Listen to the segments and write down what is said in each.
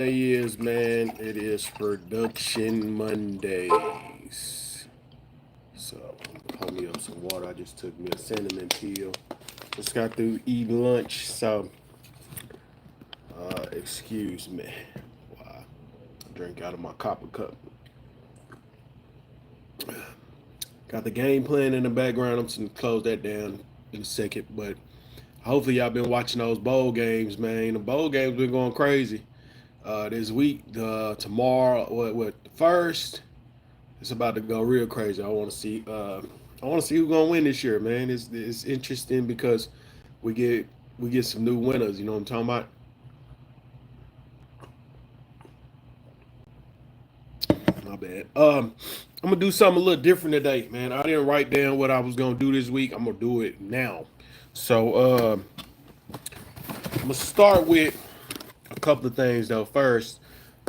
Day is, man, it is production Mondays. So pour me up some water. I just took me a cinnamon pill. Just got through eating lunch, so excuse me. Wow. Drink out of my copper cup. Got the game playing in the background. I'm just gonna close that down in a second, but hopefully y'all been watching those bowl games, man. The bowl games been going crazy. This week, tomorrow, what the first? It's about to go real crazy. I want to see. I want to see who's gonna win this year, man. It's interesting because we get we get some new winners. You know what I'm talking about? My bad. I'm gonna do something a little different today, man. I didn't write down what I was gonna do this week. I'm gonna do it now. So I'm gonna start with a couple of things though. First,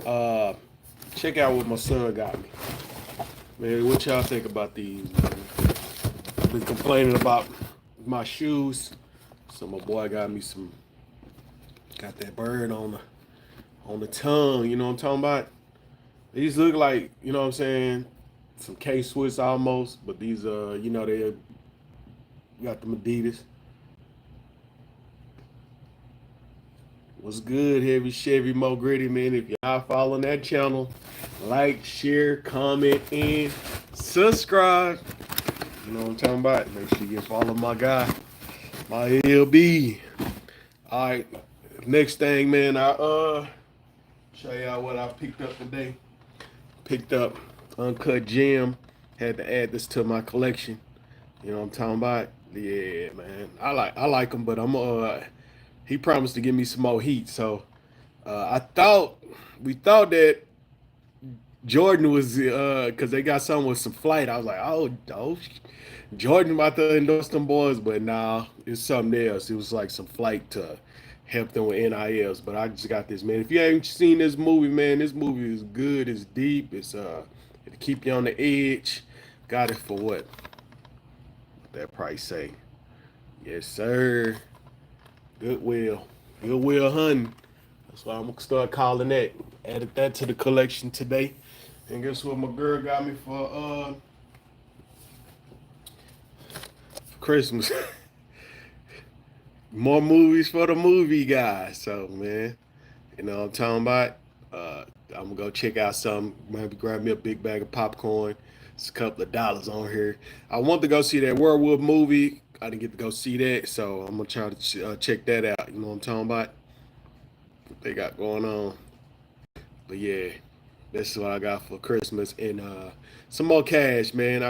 uh, check out what my son got me. Man, what y'all think about these? Man? Been complaining about my shoes. So my boy got me some. Got that bird on the tongue. You know what I'm talking about? These look like, you know what I'm saying, some K Swiss almost, but these they got them Adidas. What's good, Heavy Chevy Mo Gritty, man? If y'all following that channel, like, share, comment, and subscribe. You know what I'm talking about? Make sure you follow my guy, my LB. All right, next thing, man, I show y'all what I picked up today. Picked up Uncut Gem. Had to add this to my collection. You know what I'm talking about? Yeah, man. I like him, but he promised to give me some more heat. So we thought that Jordan was because they got something with some flight. I was like, oh, Jordan about to endorse them boys, but nah, it's something else. It was like some flight to help them with NILs. But I just got this, man. If you haven't seen this movie, man, this movie is good. It's deep. It'll keep you on the edge. Got it for what? What that price say? Yes, sir. Goodwill. Goodwill hunting. That's why I'm gonna start calling that. Added that to the collection today. And guess what my girl got me for Christmas? More movies for the movie guys. So man, you know what I'm talking about? I'm gonna go check out some. Maybe grab me a big bag of popcorn. It's a couple of dollars on here. I want to go see that werewolf movie. I didn't get to go see that, so I'm gonna try to check that out. You know what I'm talking about? What they got going on. But yeah, that's what I got for Christmas and some more cash, man.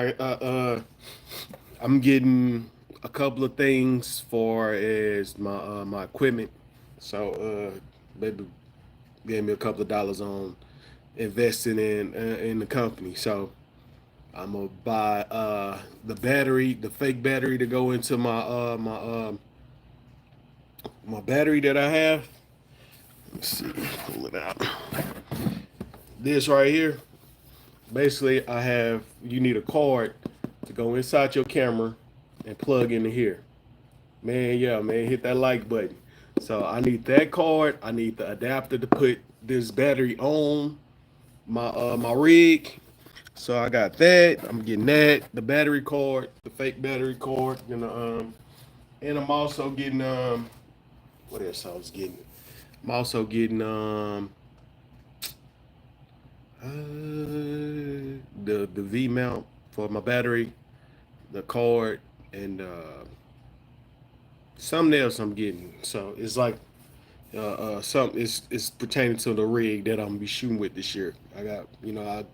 I'm getting a couple of things for as my equipment. So maybe gave me a couple of dollars on investing in the company. So I'm gonna buy the battery, the fake battery to go into my battery that I have. Let's see, pull it out. This right here, basically, you need a cord to go inside your camera and plug into here. Man, yeah, man, hit that like button. So I need that cord. I need the adapter to put this battery on my rig. So I got that. I'm getting that, the battery cord, the fake battery cord, and I'm also getting what else I was getting? I'm also getting the V mount for my battery, the cord, and something else I'm getting. So it's like something is pertaining to the rig that I'm gonna be shooting with this year. I got,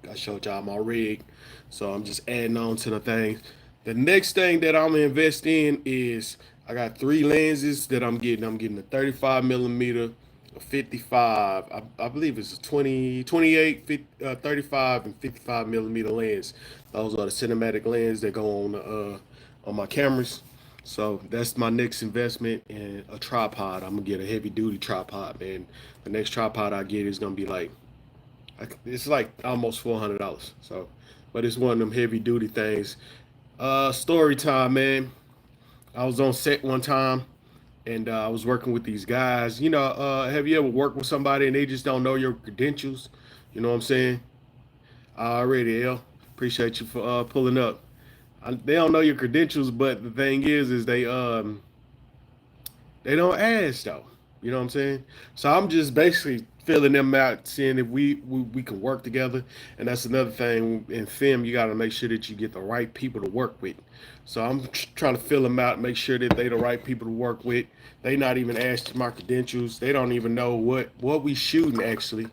I showed y'all my rig, so I'm just adding on to the things. The next thing that I'm gonna invest in is I got three lenses that I'm getting. I'm getting a 35 millimeter, a 55. I believe it's a 20, 28, 50, 35, and 55 millimeter lens. Those are the cinematic lens that go on my cameras. So that's my next investment in a tripod. I'm gonna get a heavy duty tripod, man. The next tripod I get is gonna be it's like almost $400. So, but it's one of them heavy duty things. Story time, man. I was on set one time and I was working with these guys. You know, have you ever worked with somebody and they just don't know your credentials? You know what I'm saying? Already, L. Appreciate you for pulling up. They don't know your credentials, but the thing is they don't ask though. You know what I'm saying? So I'm just basically filling them out, seeing if we can work together. And that's another thing in film. You got to make sure that you get the right people to work with. So I'm trying to fill them out, make sure that they the right people to work with. They not even asked my credentials. They don't even know what we shooting actually.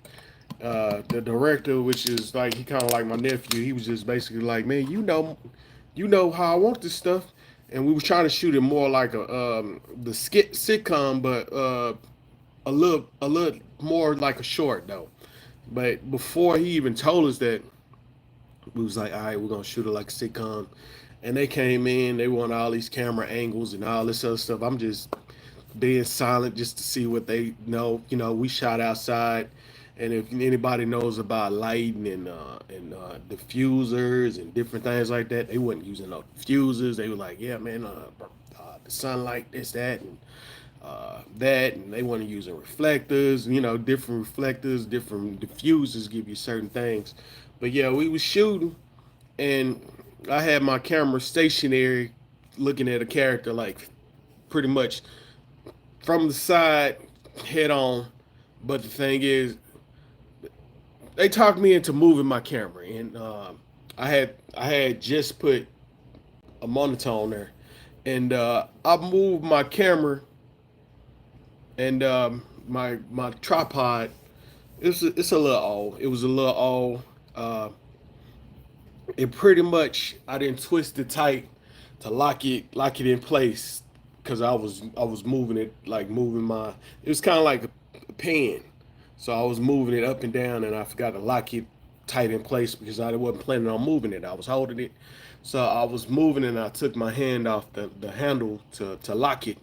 The director, which is like he kind of like my nephew, he was just basically like, man, you know how I want this stuff, and we was trying to shoot it more like a the skit sitcom, but a little more like a short though. But before he even told us that, we was like, all right, we're gonna shoot it like a sitcom, and they came in, they want all these camera angles and all this other stuff. I'm just being silent just to see what they know. You know, we shot outside, and if anybody knows about lighting and diffusers and different things like that, they wasn't using no diffusers. They were like, yeah, man, the sunlight, this, that, and they want to use reflectors. You know, different reflectors, different diffusers give you certain things. But yeah, we was shooting, and I had my camera stationary, looking at a character like pretty much from the side, head on. But the thing is, they talked me into moving my camera, and I had just put a monitor on there, and I moved my camera and my tripod. It's a little old. It was a little old. Uh, it pretty much I didn't twist it tight to lock it in place because I was moving it like moving my. It was kind of like a pen, so I was moving it up and down, and I forgot to lock it tight in place because I wasn't planning on moving it. I was holding it, so I was moving, and I took my hand off the handle to lock it,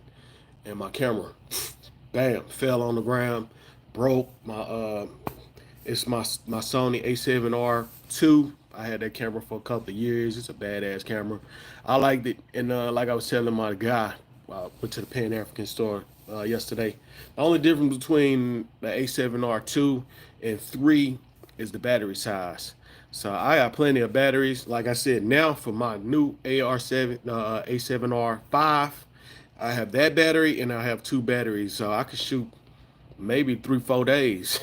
and my camera, bam, fell on the ground, broke my it's my Sony A7R II. I had that camera for a couple of years. It's a badass camera. I liked it, and like I was telling my guy, went to the Pan African store yesterday. The only difference between the A7R II and 3 is the battery size. So I got plenty of batteries. Like I said, now for my new A7R5, I have that battery and I have two batteries, so I could shoot maybe 3 4 days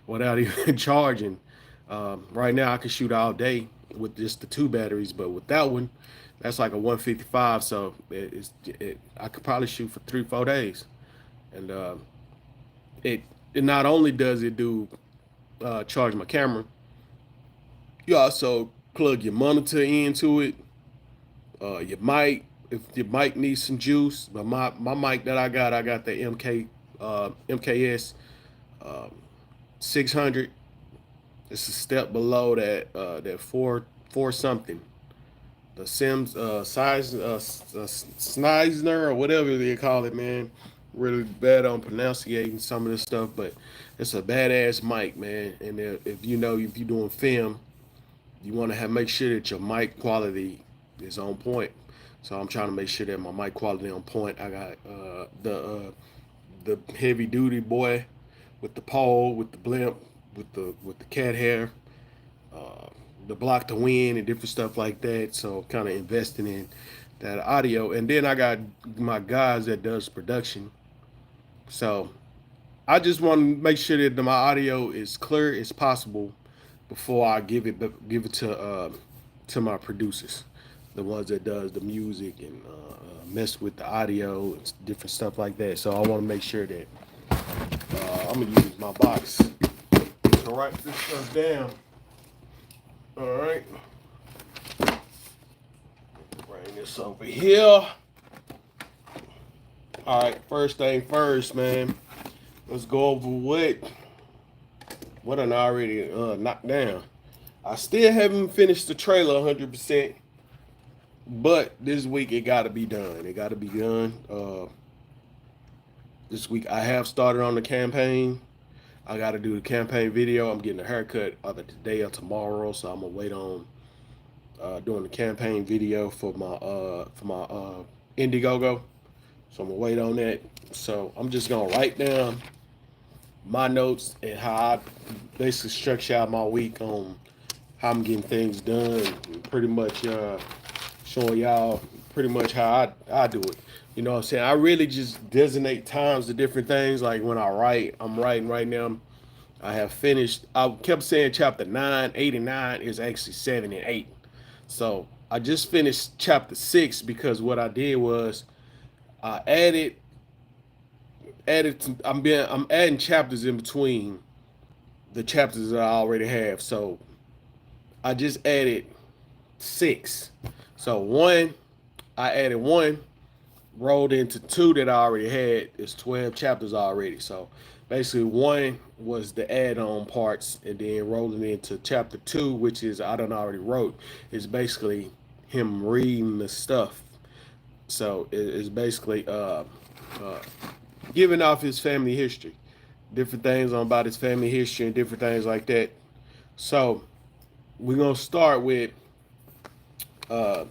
without even charging. Right now, I can shoot all day with just the two batteries, but with that one, that's like a 155. So I could probably shoot for 3 4 days, and it it not only does it do charge my camera, you also plug your monitor into it. Your mic, if your mic needs some juice, but my mic that I got the MKS 600. It's a step below that four something. The Sims size Sneisner or whatever they call it, man. Really bad on pronunciating some of this stuff, but it's a badass mic, man. And if you know if you're doing film, you want to have make sure that your mic quality is on point. So I'm trying to make sure that my mic quality on point. I got the heavy duty boy with the pole, with the blimp, with the cat hair, uh, the block to win and different stuff like that. So kind of investing in that audio, and then I got my guys that does production. So I just want to make sure that my audio is clear as possible before I give it to my producers, the ones that does the music and mess with the audio and different stuff like that. So I want to make sure that I'm gonna use my box to write this stuff down. All right, bring this over here. All right, first thing first, man. Let's go over what I already knocked down. I still haven't finished the trailer 100%, but this week it got to be done. It got to be done. This week I have started on the campaign. I got to do the campaign video. I'm getting a haircut either today or tomorrow, so I'm gonna wait on doing the campaign video for my Indiegogo. So I'm gonna wait on that. So I'm just gonna write down my notes and how I basically structure out my week on how I'm getting things done. Pretty much showing y'all pretty much how I do it. You know what I'm saying? I really just designate times to different things. Like when I write, I'm writing right now. I have finished. I kept saying chapter 9, 8, and 9 is actually 7 and 8. So I just finished chapter 6 because what I did was I I'm adding chapters in between the chapters that I already have. So I just added 6. So one, I added one, rolled into 2 that I already had. It's 12 chapters already. So basically one was the add-on parts, and then rolling into chapter 2, which is I done already wrote, is basically him reading the stuff. So it's basically uh, giving off his family history, different things on about his family history and different things like that. So we're gonna start with uh,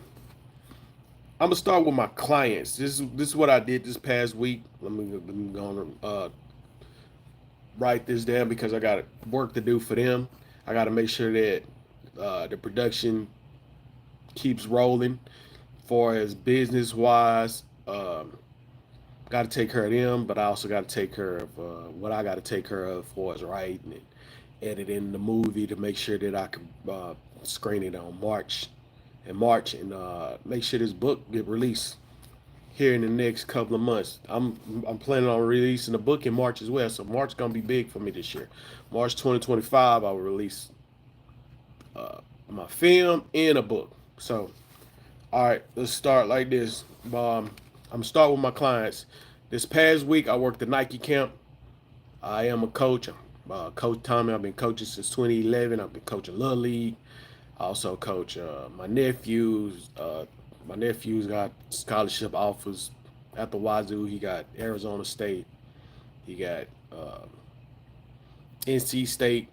I'm gonna start with my clients. This is what I did this past week. Let me go on, write this down because I got work to do for them. I got to make sure that the production keeps rolling. For as business wise, got to take care of them, but I also got to take care of what I got to take care of for as writing and editing the movie to make sure that I can screen it on March and make sure this book get released here in the next couple of months. I'm planning on releasing the book in March as well. So March gonna be big for me this year. March 2025, I will release my film and a book. So all right, let's start like this. I'm start with my clients. This past week, I worked the Nike camp. I am a coach. Coach Tommy. I've been coaching since 2011. I've been coaching Little League. I also coach my nephews. My nephew's got scholarship offers at the Wazoo. He got Arizona State. He got NC State,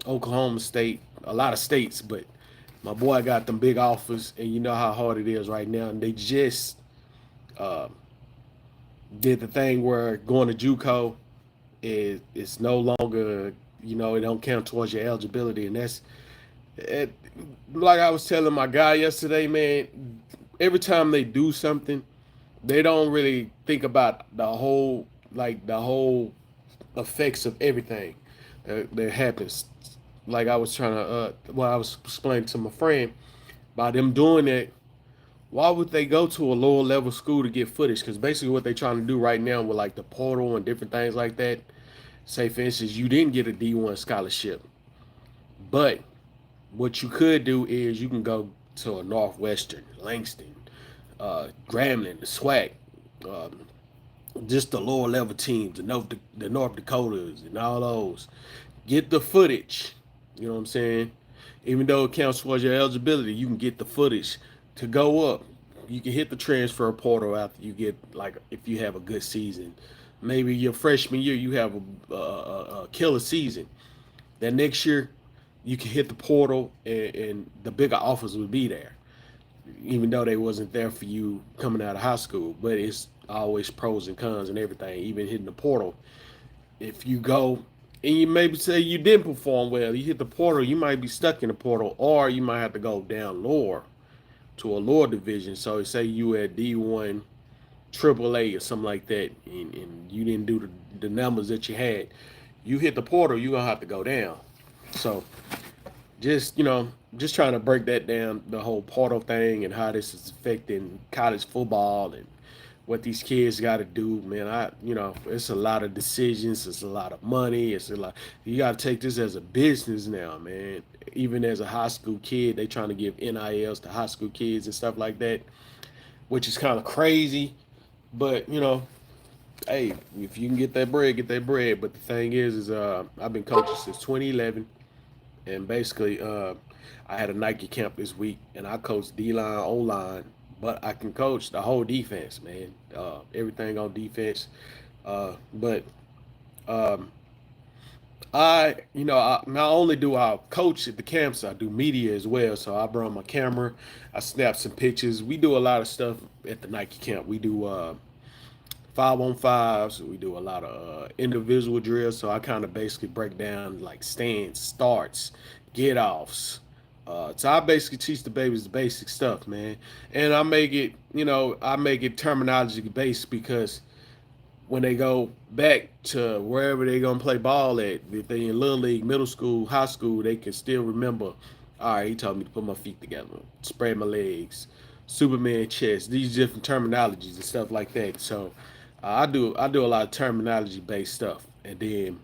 Oklahoma State, a lot of states. But my boy got them big offers, and you know how hard it is right now. And they just uh, did the thing where going to JUCO it's no longer, it don't count towards your eligibility, and that's it. Like I was telling my guy yesterday, man, every time they do something, they don't really think about the whole effects of everything that happens. Like I was trying to, I was explaining to my friend by them doing that. Why would they go to a lower level school to get footage? Because basically what they're trying to do right now with like the portal and different things like that. Say for instance, you didn't get a D1 scholarship, but what you could do is you can go to a Northwestern, Langston, Grambling, the SWAC, um, just the lower level teams, the North Dakotas, and all those. Get the footage. You know what I'm saying? Even though it counts towards your eligibility, you can get the footage to go up. You can hit the transfer portal after you get, like, if you have a good season. Maybe your freshman year you have a killer season. That next year you can hit the portal and the bigger offers will be there, even though they wasn't there for you coming out of high school. But it's always pros and cons and everything. Even hitting the portal, if you go and you maybe say you didn't perform well, you hit the portal, you might be stuck in the portal, or you might have to go down lower to a lower division. So say you at D1 AAA or something like that, and you didn't do the numbers that you had, you hit the portal, you're gonna have to go down. So just trying to break that down, the whole portal thing and how this is affecting college football and what these kids got to do, man. It's a lot of decisions, it's a lot of money, it's a lot. You got to take this as a business now, man. Even as a high school kid, they trying to give NILs to high school kids and stuff like that, which is kind of crazy. But hey, if you can get that bread, get that bread. But the thing is I've been coaching since 2011, and basically I had a Nike camp this week, and I coached D-line, O-line, but I can coach the whole defense, man. Everything on defense. But not only do I coach at the camps, I do media as well. So I brought my camera, I snap some pictures. We do a lot of stuff at the Nike camp. We do 5-on-5s. We do a lot of individual drills. So I kind of basically break down like stands, starts, get offs. So I basically teach the babies the basic stuff, man. And I make it, I make it terminology based because when they go back to wherever they're gonna play ball at, if they in little league, middle school, high school, they can still remember. All right, he told me to put my feet together, spread my legs, Superman chest, these different terminologies and stuff like that. So I do a lot of terminology based stuff, and then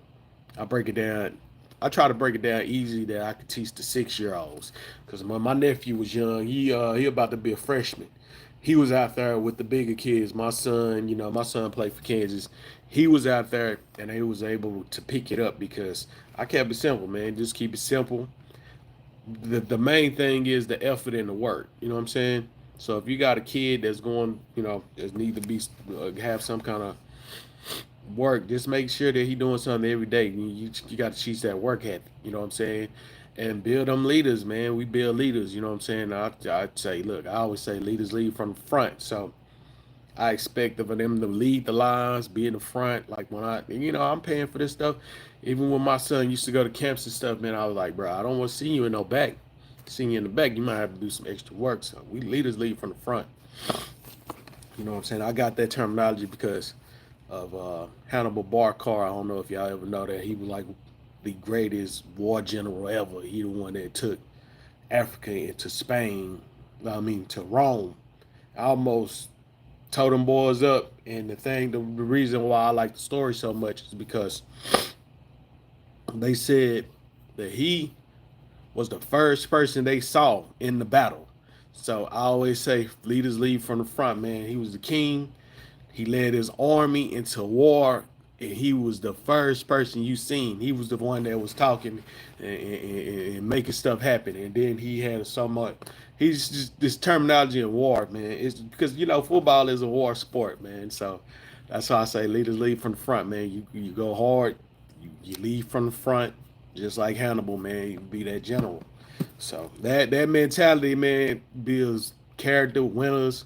I break it down. I try to break it down easy that I could teach the 6 year olds. Because when my nephew was young, he about to be a freshman. He was out there with the bigger kids. My son, my son played for Kansas. He was out there and he was able to pick it up because I kept it simple, man. Just keep it simple. The main thing is the effort and the work. You know what I'm saying? So if you got a kid that's going, that need to be have some kind of work, just make sure that he doing something every day. You got to teach that work ethic. You know what I'm saying? And build them leaders, man. We build leaders. You know what I'm saying? I'd say, look, I always say leaders lead from the front. So I expect of them to lead the lines, be in the front. Like when I'm paying for this stuff. Even when my son used to go to camps and stuff, man, I was like, bro, I don't want to see you in no back. Seeing you in the back, you might have to do some extra work. So we leaders lead from the front. You know what I'm saying? I got that terminology because of Hannibal Barcar. I don't know if y'all ever know that he was like the greatest war general ever. He the one that took Africa into Spain. I mean to Rome. Almost told them boys up. And the reason why I like the story so much is because they said that he was the first person they saw in the battle. So I always say leaders lead from the front, man. He was the king. He led his army into war, and he was the first person you seen. He was the one that was talking and making stuff happen. And then he had so much. He's just this terminology in war, man. It's because football is a war sport, man. So that's why I say leaders lead from the front, man. You go hard, you lead from the front, just like Hannibal, man. You be that general. So that mentality, man, builds character, winners.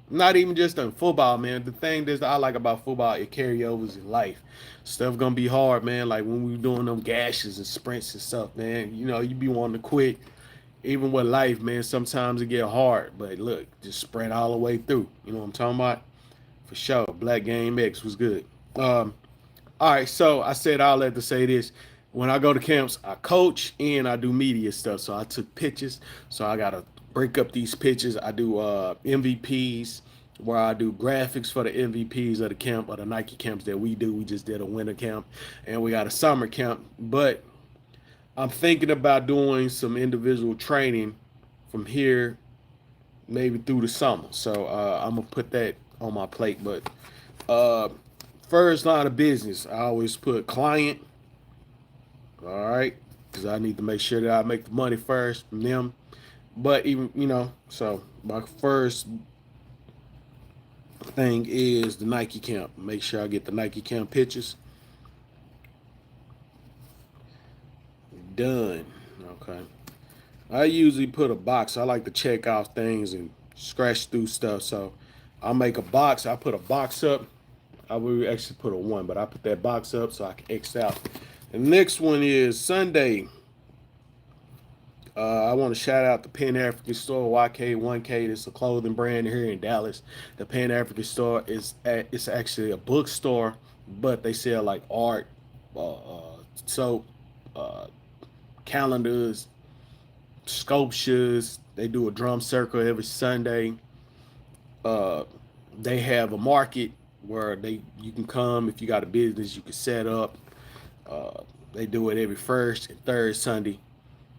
Not even just in football, man. The thing that I like about football, it carryovers in life. Stuff gonna be hard, man. Like when we doing them gashes and sprints and stuff, man. You be wanting to quit. Even with life, man, sometimes it get hard. But look, just sprint all the way through. You know what I'm talking about? For sure. Black Game X was good. All right, so I said all that to say this. When I go to camps, I coach and I do media stuff. So I took pictures. So I gotta break up these pictures. I do MVPs where I do graphics for the MVPs of the camp or the Nike camps that we do. We just did a winter camp and we got a summer camp. But I'm thinking about doing some individual training from here maybe through the summer. So I'm gonna put that on my plate. But uh, first line of business, I always put client. All right, because I need to make sure that I make the money first from them. But even so my first thing is the Nike camp. Make sure I get the Nike camp pictures done. Okay. I usually put a box. I like to check off things and scratch through stuff. So I'll make a box. I put a box up. I will actually put a 1, but I put that box up so I can X out. The next one is Sunday. I want to shout out the Pan African Store, YK1K. It's a clothing brand here in Dallas. The Pan African Store it's actually a bookstore, but they sell like art, soap, uh, calendars, sculptures. They do a drum circle every Sunday. Uh, they have a market where you can come if you got a business, you can set up. They do it every first and third Sunday.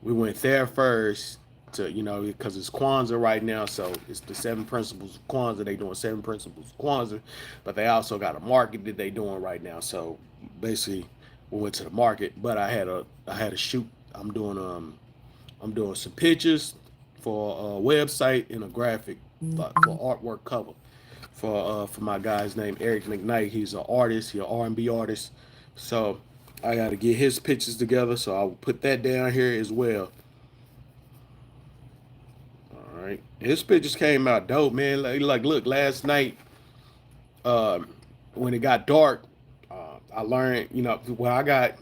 We went there first because it's Kwanzaa right now, so it's the 7 principles of Kwanzaa. They doing 7 principles of Kwanzaa, but they also got a market that they doing right now. So basically, we went to the market, but I had a shoot. I'm doing some pictures for a website and a graphic for artwork cover for my guy's name Eric McKnight. He's an artist. He's an R&B artist. So I got to get his pictures together. So I'll put that down here as well. All right. His pictures came out dope, man. Like look, last night, when it got dark, I learned, well, I got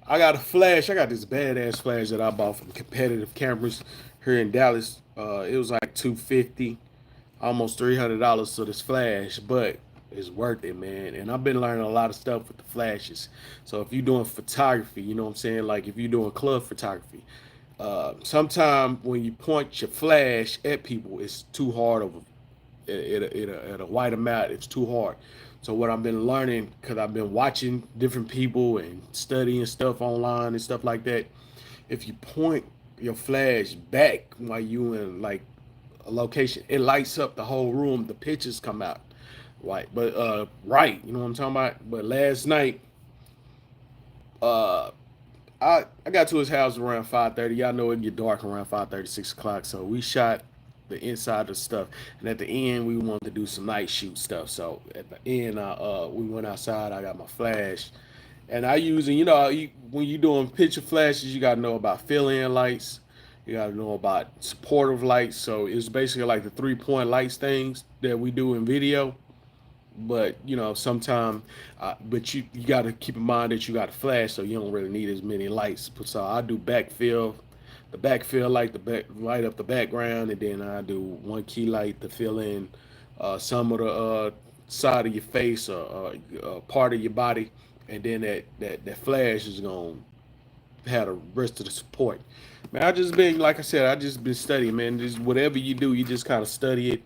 a flash. I got this badass flash that I bought from Competitive Cameras here in Dallas. It was like 250, almost $300 for this flash, but it's worth it, man. And I've been learning a lot of stuff with the flashes. So if you're doing photography, you know what I'm saying? Like if you're doing club photography, sometimes when you point your flash at people, it's too hard of at a wide amount. It's too hard. So what I've been learning, because I've been watching different people and studying stuff online and stuff like that, if you point your flash back while you in like a location, it lights up the whole room. The pictures come out right, but right, you know what I'm talking about. But last night, uh, I got to his house around 5:30. Y'all know it get dark around 5:30, 6 o'clock. So we shot the inside of stuff, and at the end we wanted to do some night shoot stuff. So at the end, we went outside. I got my flash, and I use it. When you're doing picture flashes, you gotta know about fill-in lights. You gotta know about supportive lights. So it's basically like the 3-point lights things that we do in video. But sometimes, but you got to keep in mind that you got a flash, so you don't really need as many lights. So I do backfill, the backfill light, the back light up the background, and then I do one key light to fill in some of the side of your face or part of your body, and then that flash is gonna have the rest of the support. Man, I just been like I said, I just been studying, man. Just whatever you do, you just kind of study it,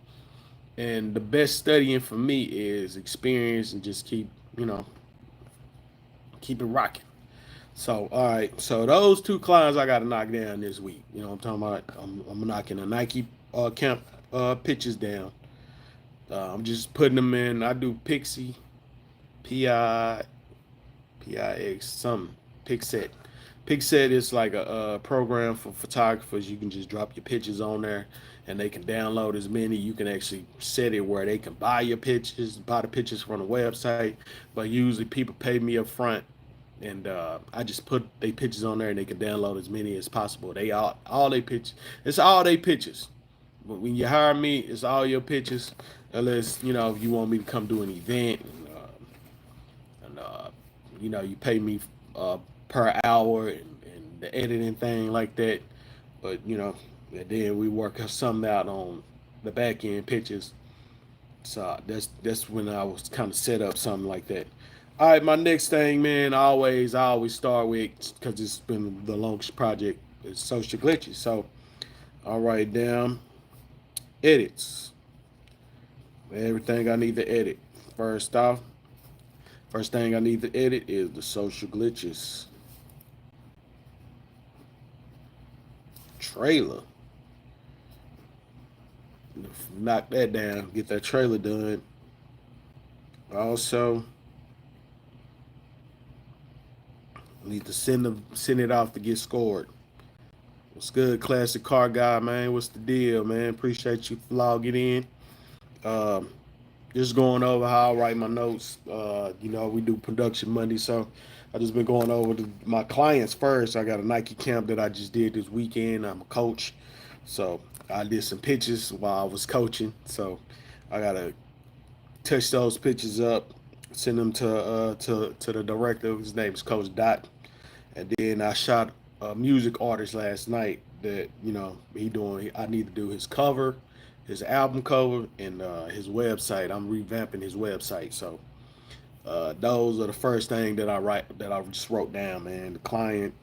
and the best studying for me is experience and just keep it rocking. So, all right. So those two clients I got to knock down this week. You know what I'm talking about? I'm knocking the Nike camp pitches down. I'm just putting them in. I do Pixie, PI, PIX, something. Pixset. Pixset is like a program for photographers. You can just drop your pictures on there, and they can download as many. You can actually set it where they can buy your pictures, buy the pictures from the website. But usually people pay me up front, and I just put their pictures on there, and they can download as many as possible. They all they pictures. It's all they pictures. But when you hire me, it's all your pictures, unless if you want me to come do an event, and you pay me per hour and the editing thing like that. But and then we work something out on the back end pictures. So that's when I was kind of set up something like that. All right, my next thing, man. I always start with, because it's been the longest project, is social glitches. So I'll write down edits, everything I need to edit. First off, first thing I need to edit is the social glitches trailer. Knock that down, get that trailer done. Also, need to send it off to get scored. What's good, classic car guy, man? What's the deal, man? Appreciate you for logging in. Um, just going over how I write my notes. We do production Monday, so I just been going over my clients first. I got a Nike camp that I just did this weekend. I'm a coach, so I did some pitches while I was coaching. So I gotta touch those pitches up, send them to the director. His name is Coach Dot. And then I shot a music artist last night that I need to do his cover, his album cover, and his website. I'm revamping his website. So those are the first thing that I just wrote down, man. The client,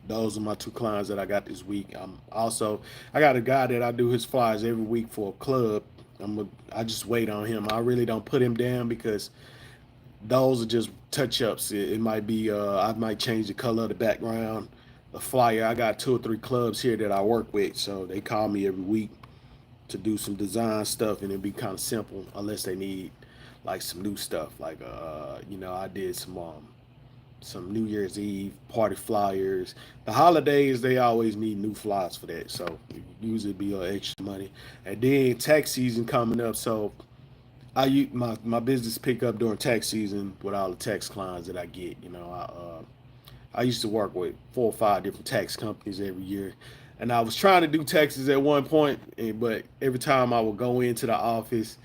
those are my two clients that I got this week. I got a guy that I do his flyers every week for a club. I just wait on him. I really don't put him down, because those are just touch ups. It might be I might change the color of the background, the flyer. I got 2 or 3 clubs here that I work with, so they call me every week to do some design stuff, and it'd be kind of simple unless they need like some new stuff. Like I did some New Year's Eve party flyers. The holidays, they always need new flyers for that, so usually be extra money. And then tax season coming up, so I use my business pick up during tax season with all the tax clients that I get. I used to work with 4 or 5 different tax companies every year, and I was trying to do taxes at one point, but every time I would go into the office,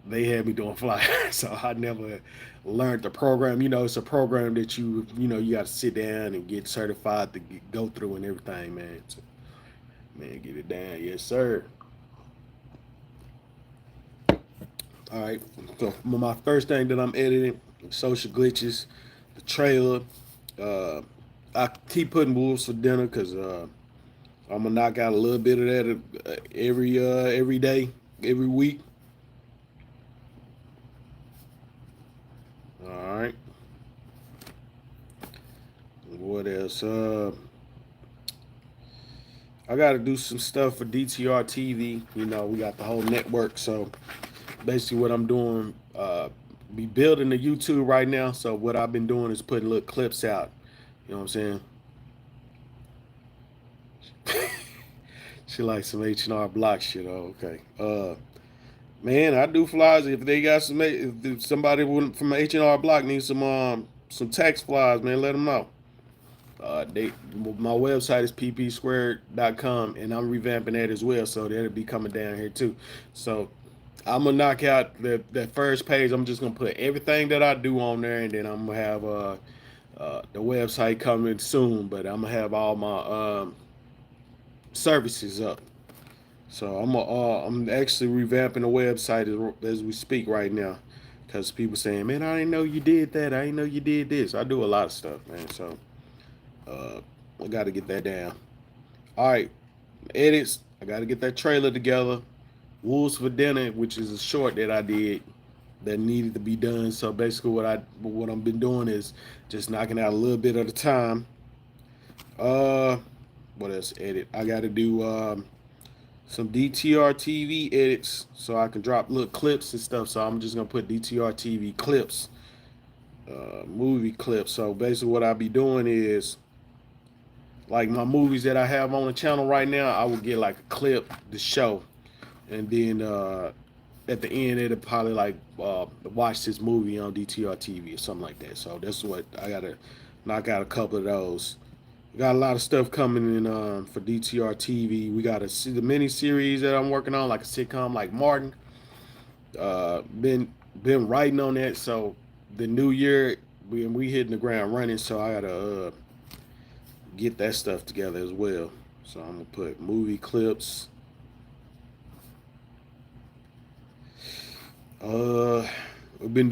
they had me doing flyers, so I never learned the program. It's a program that you got to sit down and get certified to go through and everything, man. So, man, get it down, yes, sir. All right. So my first thing that I'm editing, social glitches, the trailer. Uh, I keep putting wolves for dinner because I'm gonna knock out a little bit of that every day, every week. All right. What else? I got to do some stuff for DTR TV. We got the whole network. So basically, what I'm doing, be building the YouTube right now. So what I've been doing is putting little clips out. You know what I'm saying? She likes some H&R Block shit. Oh, okay. Man, I do flies. If they got if somebody from H&R Block needs some tax flies, man, let them know. My website is PpSquared.com, and I'm revamping that as well, so that'll be coming down here too. So I'm gonna knock out that first page. I'm just gonna put everything that I do on there, and then I'm gonna have the website coming soon. But I'm gonna have all my services up. So I'm actually revamping the website as we speak right now, because people saying, man, I didn't know you did that. I didn't know you did this. I do a lot of stuff, man. So uh, I got to get that down. All right, edits. I got to get that trailer together. Wolves for Dinner, which is a short that I did that needed to be done. So basically, what I've been doing is just knocking out a little bit at a time. Uh, what else? Edit. I got to do some DTR TV edits so I can drop little clips and stuff. So I'm just gonna put DTR TV clips, movie clips. So basically, what I'll be doing is like my movies that I have on the channel right now. I will get like a clip to show, and then at the end it'll probably like watch this movie on DTR TV or something like that. So that's what I gotta knock out a couple of those. We got a lot of stuff coming in for DTR TV. We got the mini series that I'm working on, like a sitcom, like Martin. Been writing on that. So the new year, we hitting the ground running. So I gotta get that stuff together as well. So I'm gonna put movie clips. Uh, we've been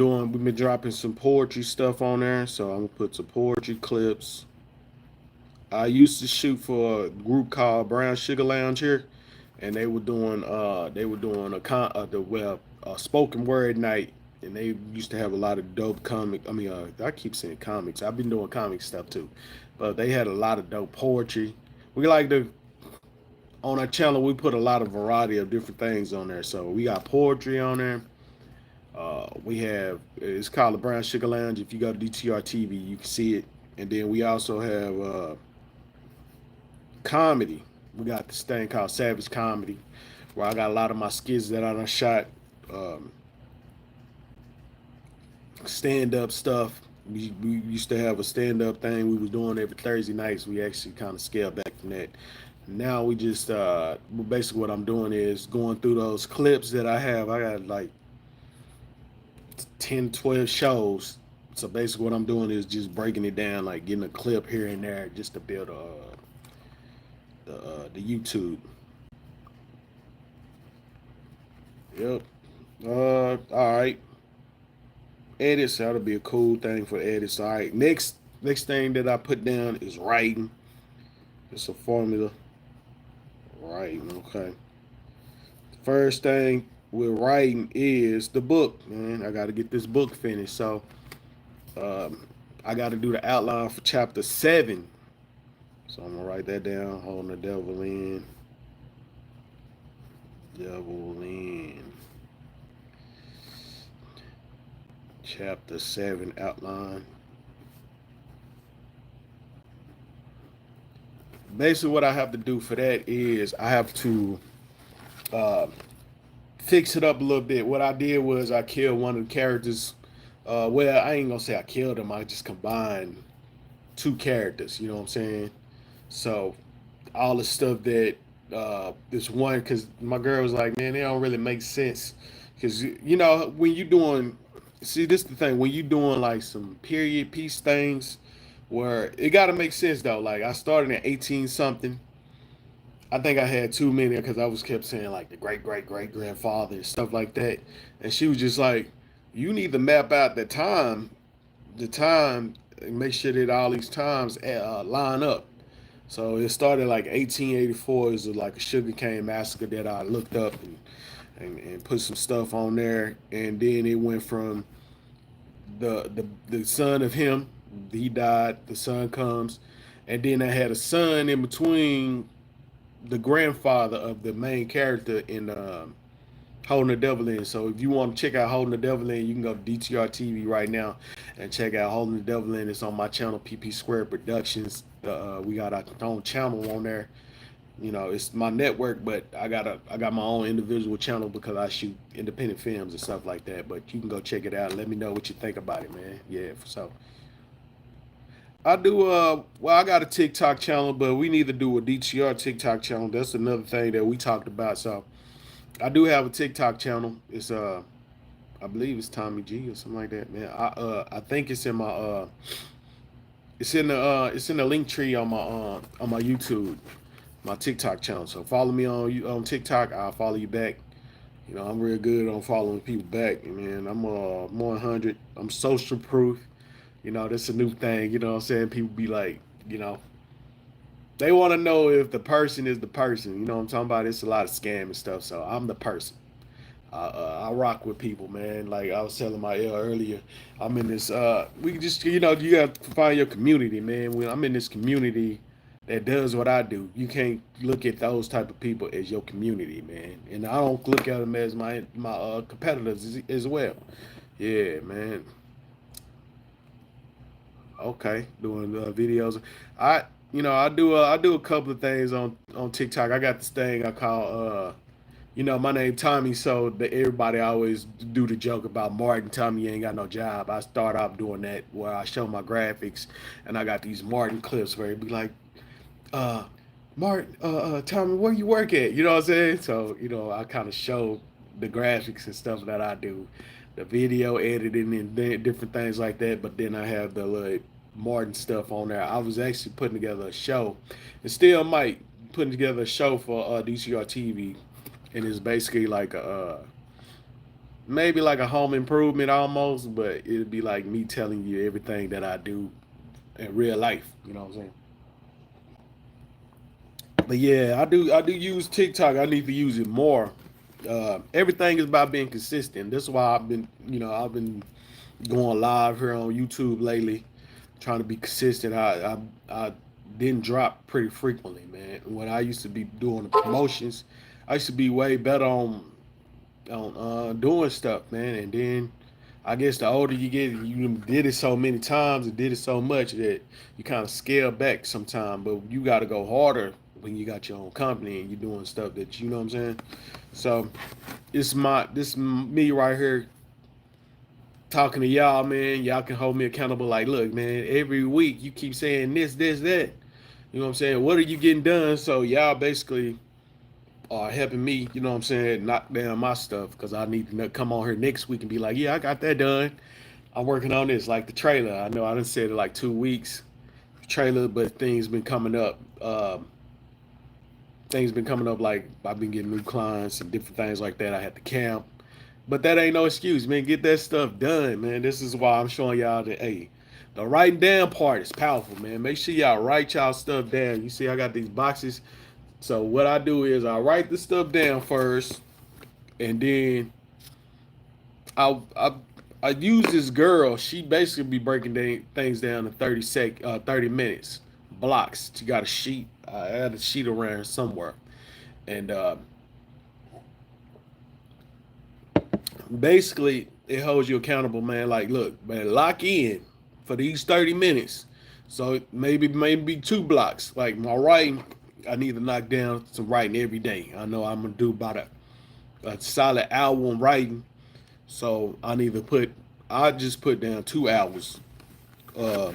dropping some poetry stuff on there. So I'm gonna put some poetry clips. I used to shoot for a group called Brown Sugar Lounge here, and they were doing a spoken word night, and they used to have a lot of dope comic. I mean, I keep saying comics. I've been doing comic stuff too, but they had a lot of dope poetry. We like to On our channel we put a lot of variety of different things on there. So we got poetry on there. We have It's called the Brown Sugar Lounge. If you go to DTR TV, you can see it. And then we also have comedy. We got this thing called Savage Comedy, where I got a lot of my skits that I done shot, um, stand up stuff. We used to have a stand up thing we was doing every Thursday nights. We actually kind of scaled back from that. Now we just basically what I'm doing is going through those clips that I have. I got like 10, 12 shows. So basically what I'm doing is just breaking it down, like getting a clip here and there just to build the YouTube. Yep. All right. Edits. That'll be a cool thing for edits. All right. Next thing that I put down is writing. It's a formula. Writing. Okay. First thing with writing is the book. Man, I got to get this book finished. So um, I got to do the outline for chapter 7. So I'm gonna write that down. Holding the devil in. Devil in. Chapter 7 outline. Basically, what I have to do for that is I have to uh, fix it up a little bit. What I did was I killed one of the characters. Well, I ain't gonna say I killed him. I just combined two characters. You know what I'm saying? So all the stuff that this one, because my girl was like, man, they don't really make sense. because you know when you doing, see this the thing when you doing like some period piece things, where it got to make sense though. Like I started at 18 something. I think I had too many because I was kept saying like the great great great grandfather and stuff like that, and she was just like, you need to map out the time, and make sure that all these times line up. So it started like 1884 is like a sugarcane massacre that I looked up and put some stuff on there, and then it went from the son of him, he died, the son comes, and then I had a son in between the grandfather of the main character in Holding the Devil In. So if you want to check out Holding the Devil In, you can go to DTR TV right now and check out Holding the Devil In. It's on my channel, PpSquared Productions. We got our own channel on there. You know, it's my network, but I got my own individual channel because I shoot independent films and stuff like that. But you can go check it out. Let me know what you think about it, man. Yeah, so I do well, I got a TikTok channel, but we need to do a DTR TikTok channel. That's another thing that we talked about. So I do have a TikTok channel. It's I believe it's Tommy G or something like that, man. I think it's in my it's in the link tree on my YouTube, my TikTok channel. So follow me on TikTok. I'll follow you back. You know, I'm real good on following people back. Man, I'm 100. I'm social proof. You know, that's a new thing. You know what I'm saying? People be like, you know, they want to know if the person is the person. You know what I'm talking about? It's a lot of scam and stuff. So I'm the person. I rock with people, man. Like I was telling my L earlier, I'm in this. We just, you know, you got to find your community, man. When I'm in this community that does what I do, you can't look at those type of people as your community, man. And I don't look at them as my competitors as well. Yeah, man. Okay, doing videos. You know, I do a couple of things on TikTok. I got this thing I call you know, my name Tommy, so that everybody always do the joke about Martin. Tommy ain't got no job. I start off doing that where I show my graphics, and I got these Martin clips where it be like, uh, Martin, Tommy, where you work at? You know what I'm saying? So you know, I kind of show the graphics and stuff that I do, the video editing and different things like that. But then I have the like Martin stuff on there. I was actually putting together a show, and still might putting together a show for DCR TV, and it's basically like a maybe like a home improvement almost, but it'd be like me telling you everything that I do in real life. You know what I'm saying? But yeah, I do use TikTok. I need to use it more. Everything is about being consistent. That's why I've been going live here on YouTube lately, trying to be consistent. I didn't drop pretty frequently, man. When I used to be doing the promotions, I used to be way better on doing stuff, man. And then I guess the older you get, you did it so many times and did it so much that you kind of scale back sometime. But you got to go harder when you got your own company and you're doing stuff that you know what I'm saying. So this me right here talking to y'all, man. Y'all can hold me accountable. Like, look, man, every week you keep saying this, that. You know what I'm saying? What are you getting done? So y'all basically are helping me, you know what I'm saying, knock down my stuff because I need to come on here next week and be like, yeah, I got that done. I'm working on this, like the trailer. I know I done said it like 2 weeks, trailer, but things been coming up. Things been coming up like I've been getting new clients and different things like that. I had to camp, but that ain't no excuse, man. Get that stuff done, man. This is why I'm showing y'all that, hey, the writing down part is powerful, man. Make sure y'all write y'all stuff down. You see, I got these boxes. So what I do is I write the stuff down first, and then I I I use this girl. She basically be breaking things down in 30 minutes blocks. She got a sheet. I had a sheet around her somewhere, and basically it holds you accountable, man. Like, look, man, lock in for these 30 minutes. So maybe 2 blocks. Like my writing, I need to knock down some writing every day. I know I'm gonna do about a solid hour on writing. So I just put down 2 hours uh,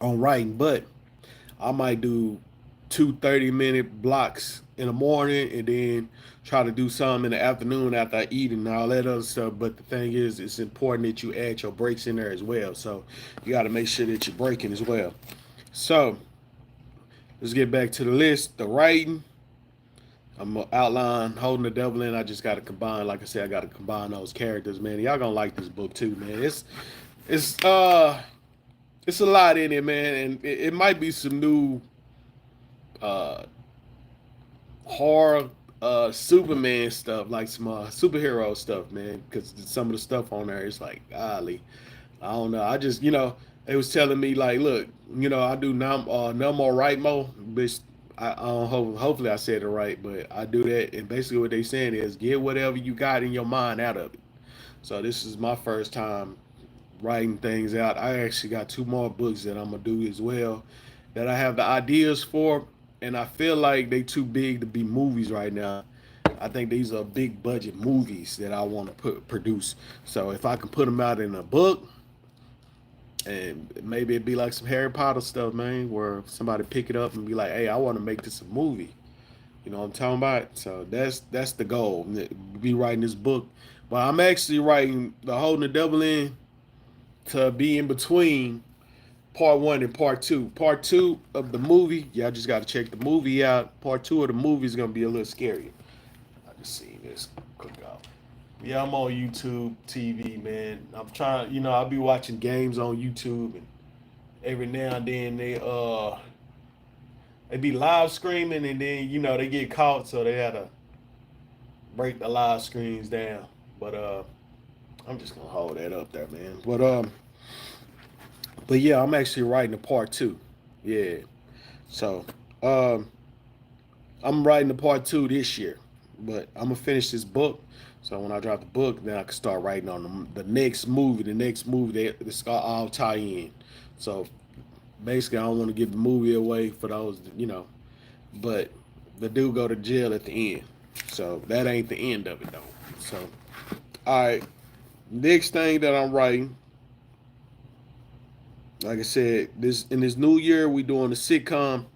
on writing, but I might do two 30-minute blocks in the morning, and then try to do some in the afternoon after I eat and all that other stuff. But the thing is, it's important that you add your breaks in there as well. So you got to make sure that you're breaking as well. So let's get back to the list. The writing, I'm gonna outline holding the devil in. I just got to combine, like I said, I got to combine those characters, man. Y'all gonna like this book too, man. It's it's a lot in it, man, and it might be some new uh horror Superman stuff, like some superhero stuff, man. Because some of the stuff on there is like, golly, I don't know. I just, they was telling me like, look, I do no more right mo, bitch. I don't hopefully I said it right, but I do that, and basically what they saying is get whatever you got in your mind out of it. So this is my first time writing things out. I actually got two more books that I'm gonna do as well that I have the ideas for, and I feel like they too big to be movies right now. I think these are big budget movies that I want to produce. So if I can put them out in a book, and maybe it'd be like some Harry Potter stuff, man, where somebody pick it up and be like, "Hey, I want to make this a movie." You know what I'm talking about? So that's the goal. Be writing this book, but I'm actually writing the Holding the Devil In to be in between part one and part two. Part two of the movie, y'all just got to check the movie out. Part two of the movie is gonna be a little scary. I just seen this click out. Yeah, I'm on YouTube TV, man. I'm trying, I'll be watching games on YouTube, and every now and then they be live screaming, and then they get caught, so they had to break the live screens down. But I'm just gonna hold that up there, man. But yeah, I'm actually writing a part two. Yeah. So um I'm writing the part two this year. But I'm gonna finish this book. So when I drop the book, then I can start writing on the next movie. The next movie it's all tie in. So basically I don't want to give the movie away for those, but the dude go to jail at the end. So that ain't the end of it though. So all right. Next thing that I'm writing, like I said, this new year we doing a sitcom.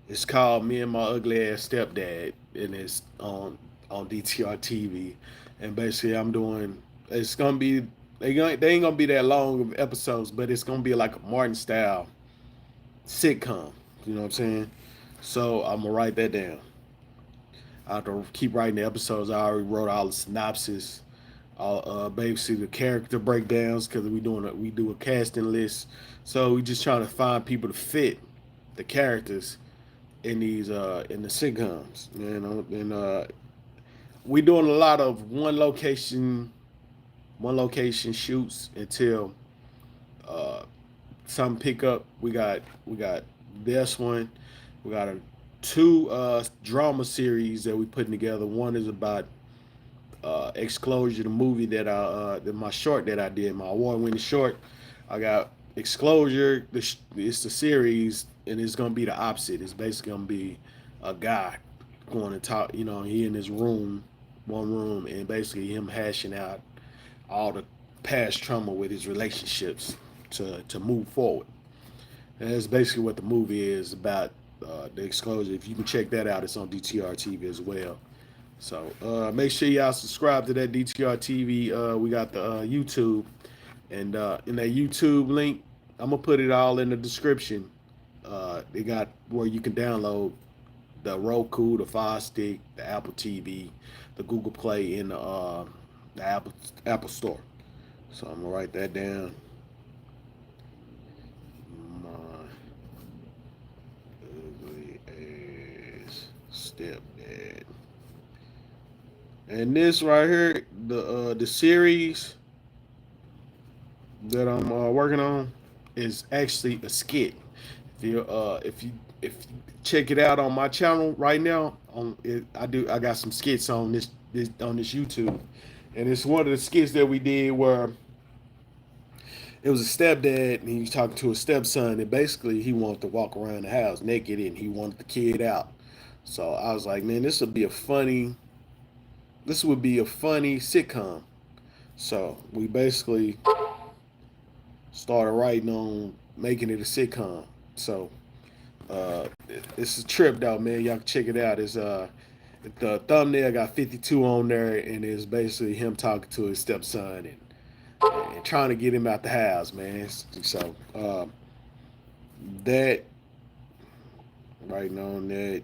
It's called Me and My Ugly Ass Stepdad, and it's on DTR TV. And basically, I'm doing. It's gonna be they ain't gonna be that long of episodes, but it's gonna be like a Martin style sitcom. You know what I'm saying? So I'm gonna write that down. I have to keep writing the episodes. I already wrote all the synopsis, all basically the character breakdowns because we do a casting list. So we just trying to find people to fit the characters in these in the sitcoms, and we doing a lot of one location shoots until uh some pick up. We got this one. We got two drama series that we putting together. One is about Exclosure, the movie that my short that I did, my award-winning short. I got Exclosure. It's the series, and it's gonna be the opposite. It's basically gonna be a guy going to talk. He in his room, one room, and basically him hashing out all the past trauma with his relationships to move forward. And that's basically what the movie is about. The Exclosure. If you can check that out, it's on DTR TV as well. So make sure y'all subscribe to that DTR TV. We got the YouTube, and in that YouTube link, I'm gonna put it all in the description. They got where you can download the Roku, the Fire Stick, the Apple TV, the Google Play, and the Apple Store. So I'm gonna write that down. My ugly ass stepdad. And this right here, the series that I'm working on is actually a skit. If you check it out on my channel right now, I got some skits on this YouTube, and it's one of the skits that we did where it was a stepdad and he was talking to a stepson, and basically he wanted to walk around the house naked and he wanted the kid out. So I was like, man, this would be a funny sitcom. So we basically started writing on making it a sitcom. So It's a trip though, man. Y'all can check it out. It's the thumbnail got 52 on there, and it's basically him talking to his stepson and trying to get him out the house, man. So that writing on that.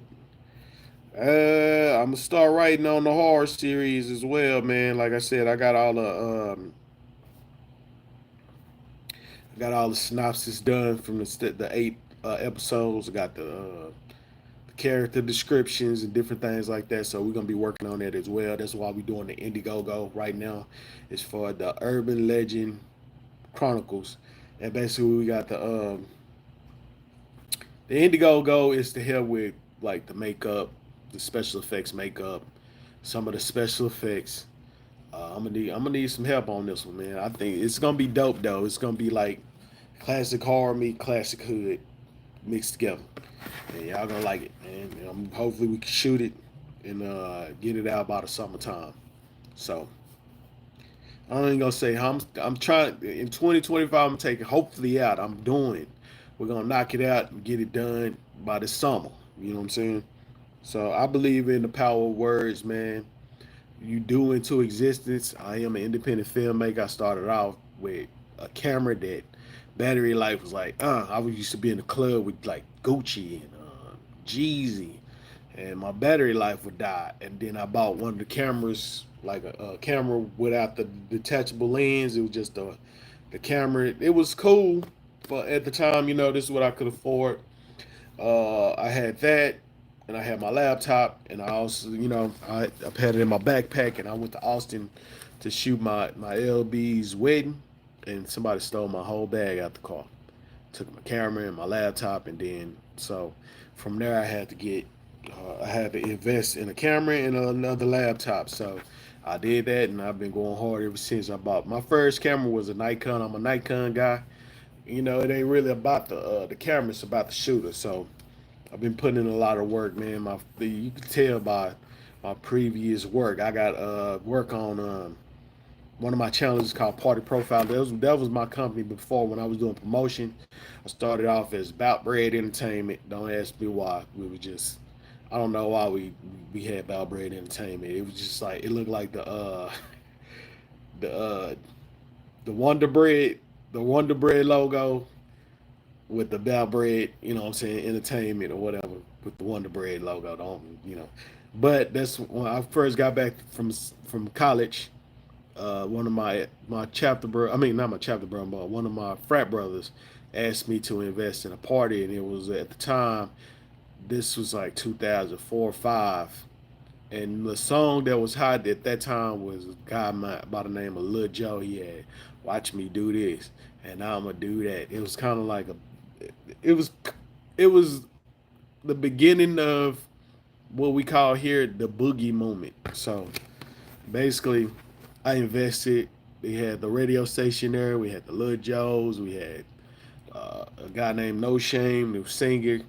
I'm gonna start writing on the horror series as well, man. Like I said, I got all the synopsis done from the 8 episodes. I got the character descriptions and different things like that. So we're gonna be working on that as well. That's why we're doing the Indiegogo right now. It's for the Urban Legend Chronicles, and basically we got the Indiegogo is to help with like the makeup, the special effects makeup, some of the special effects. I'm gonna need some help on this one, man. I think it's gonna be dope though. It's gonna be like classic horror meet classic hood mixed together. And y'all gonna like it, man. Hopefully we can shoot it and get it out by the summertime. So I ain't gonna say how I'm trying in 2025. I'm taking hopefully out. I'm doing. We're gonna knock it out and get it done by the summer. You know what I'm saying? So I believe in the power of words, man. You do into existence. I am an independent filmmaker. I started off with a camera that battery life was like, I used to be in the club with like Gucci and Jeezy, and my battery life would die. And then I bought one of the cameras, like a camera without the detachable lens. It was just the camera. It was cool, but at the time, this is what I could afford. I had that, and I had my laptop, and I also, I had it in my backpack, and I went to Austin to shoot my LB's wedding, and somebody stole my whole bag out the car. Took my camera and my laptop, and then so from there I had to invest in a camera and another laptop. So I did that, and I've been going hard ever since. I bought my first camera was a Nikon. I'm a Nikon guy. It ain't really about the camera; it's about the shooter. So I've been putting in a lot of work, man. You can tell by my previous work. I got work on one of my channels is called Party Profile. That was my company before when I was doing promotion. I started off as Bout Bread Entertainment. Don't ask me why. We were just I don't know why we had Bout Bread Entertainment. It was just like it looked like the the Wonder Bread logo with the Bout Bread, what I'm saying, entertainment or whatever with the Wonder Bread logo. Don't. But that's when I first got back from college. One of my chapter bro, I mean not my chapter bro, but one of my frat brothers asked me to invest in a party, and it was at the time. This was like 2004 or five, and the song that was hot at that time was a guy by the name of Lil Joe. He had "Watch Me Do This," and now I'm gonna do that. It was kind of like it was, it was the beginning of what we call here the boogie moment. So basically, I invested. We had the radio station there. We had the Lil Joes. We had a guy named No Shame, who was singer,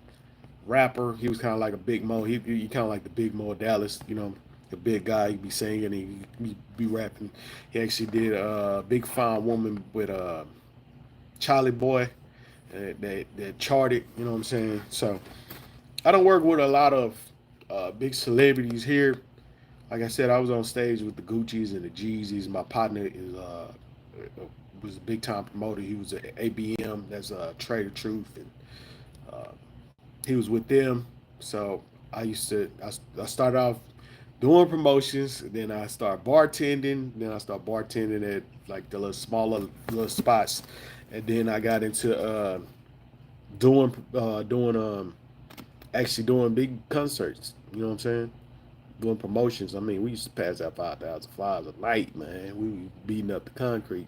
rapper. He was kind of like a Big Mo. He kind of like the Big Mo of Dallas. The big guy. He'd be singing. He'd be rapping. He actually did a Big Fine Woman with Charlie Boy that charted. You know what I'm saying? So I don't work with a lot of big celebrities here. Like I said, I was on stage with the Gucci's and the Jeezys. My partner was a big time promoter. He was at ABM. That's Trader Truth, and uh, he was with them. So I started off doing promotions. Then I started bartending. Then I started bartending at like the little smaller little spots, and then I got into doing actually doing big concerts. You know what I'm saying? Doing promotions. I mean, we used to pass out 5,000 flyers a night, man. We were beating up the concrete,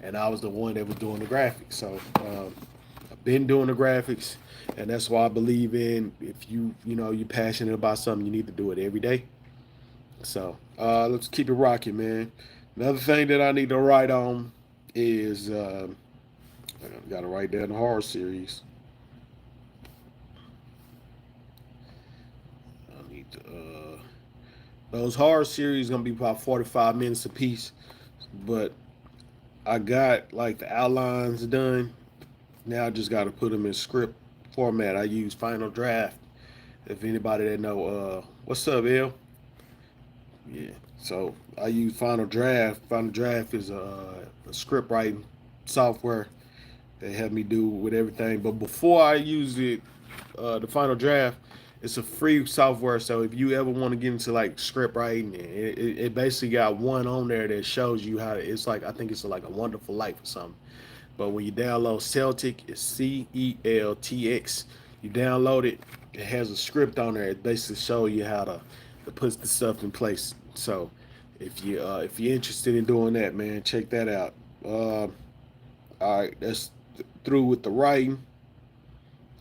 and I was the one that was doing the graphics. So I've been doing the graphics, and that's why I believe in if you're passionate about something, you need to do it every day. So let's keep it rocking, man. Another thing that I need to write on is I got to write down the horror series. I need to. Those horror series gonna be about 45 minutes a piece, but I got like the outlines done. Now I just got to put them in script format. I use Final Draft, If anybody that know, what's up, L? Yeah. So I use Final Draft. Final Draft is a script writing software that help me do with everything. But before I use it, the Final Draft, it's a free software. So if you ever want to get into like script writing, it basically got one on there that shows you how to, it's like, I think it's like a Wonderful Life or something. But when you download Celtic, it's CELTX. You download it, it has a script on there. It basically shows you how to put the stuff in place. So if you're interested in doing that, man, check that out. All right, that's through with the writing.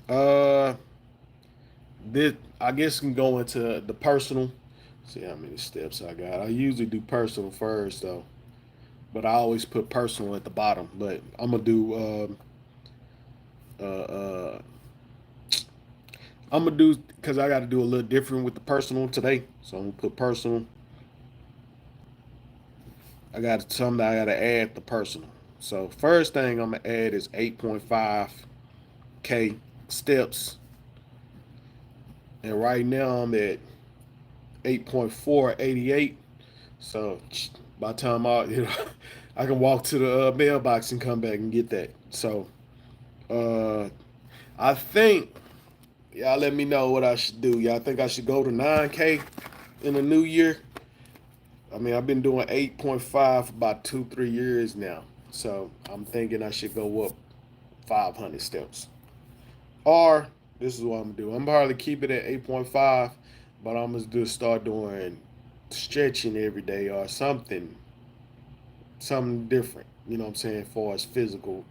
Uh, this I guess can go into the personal. See how many steps I got. I usually do personal first though, but I always put personal at the bottom. But I'm gonna do uh, uh, I'm gonna do because I got to do a little different with the personal today. So I'm gonna put personal. I got something that I got to add the personal. So first thing I'm gonna add is 8.5K steps, and right now I'm at 8.488. So by the time I can walk to the mailbox and come back and get that. So uh, I think y'all let me know what I should do. Y'all think I should go to 9K in the new year? I mean, I've been doing 8.5 for about 2, 3 years now. So I'm thinking I should go up 500 steps. Or this is what I'm gonna do. I'm probably keep it at 8.5, but I'm gonna just start doing stretching every day or something different. You know what I'm saying? As far as physical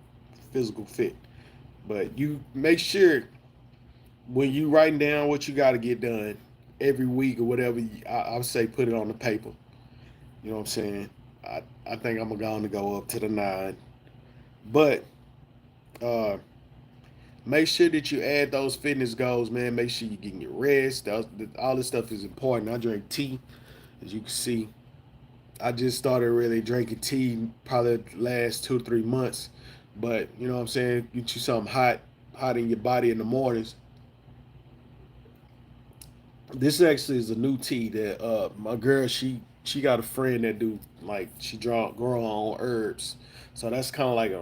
fit. But you make sure when you writing down what you got to get done every week or whatever, I would say put it on the paper. You know what I'm saying? I think I'm going to go up to the 9. But uh, make sure that you add those fitness goals, man. Make sure you're getting your rest. All this stuff is important. I drink tea, as you can see. I just started really drinking tea probably the last 2 or 3 months. But you know what I'm saying? Get you something hot in your body in the mornings. This actually is a new tea that my girl she got a friend that do like she grow her own herbs. So that's kind of like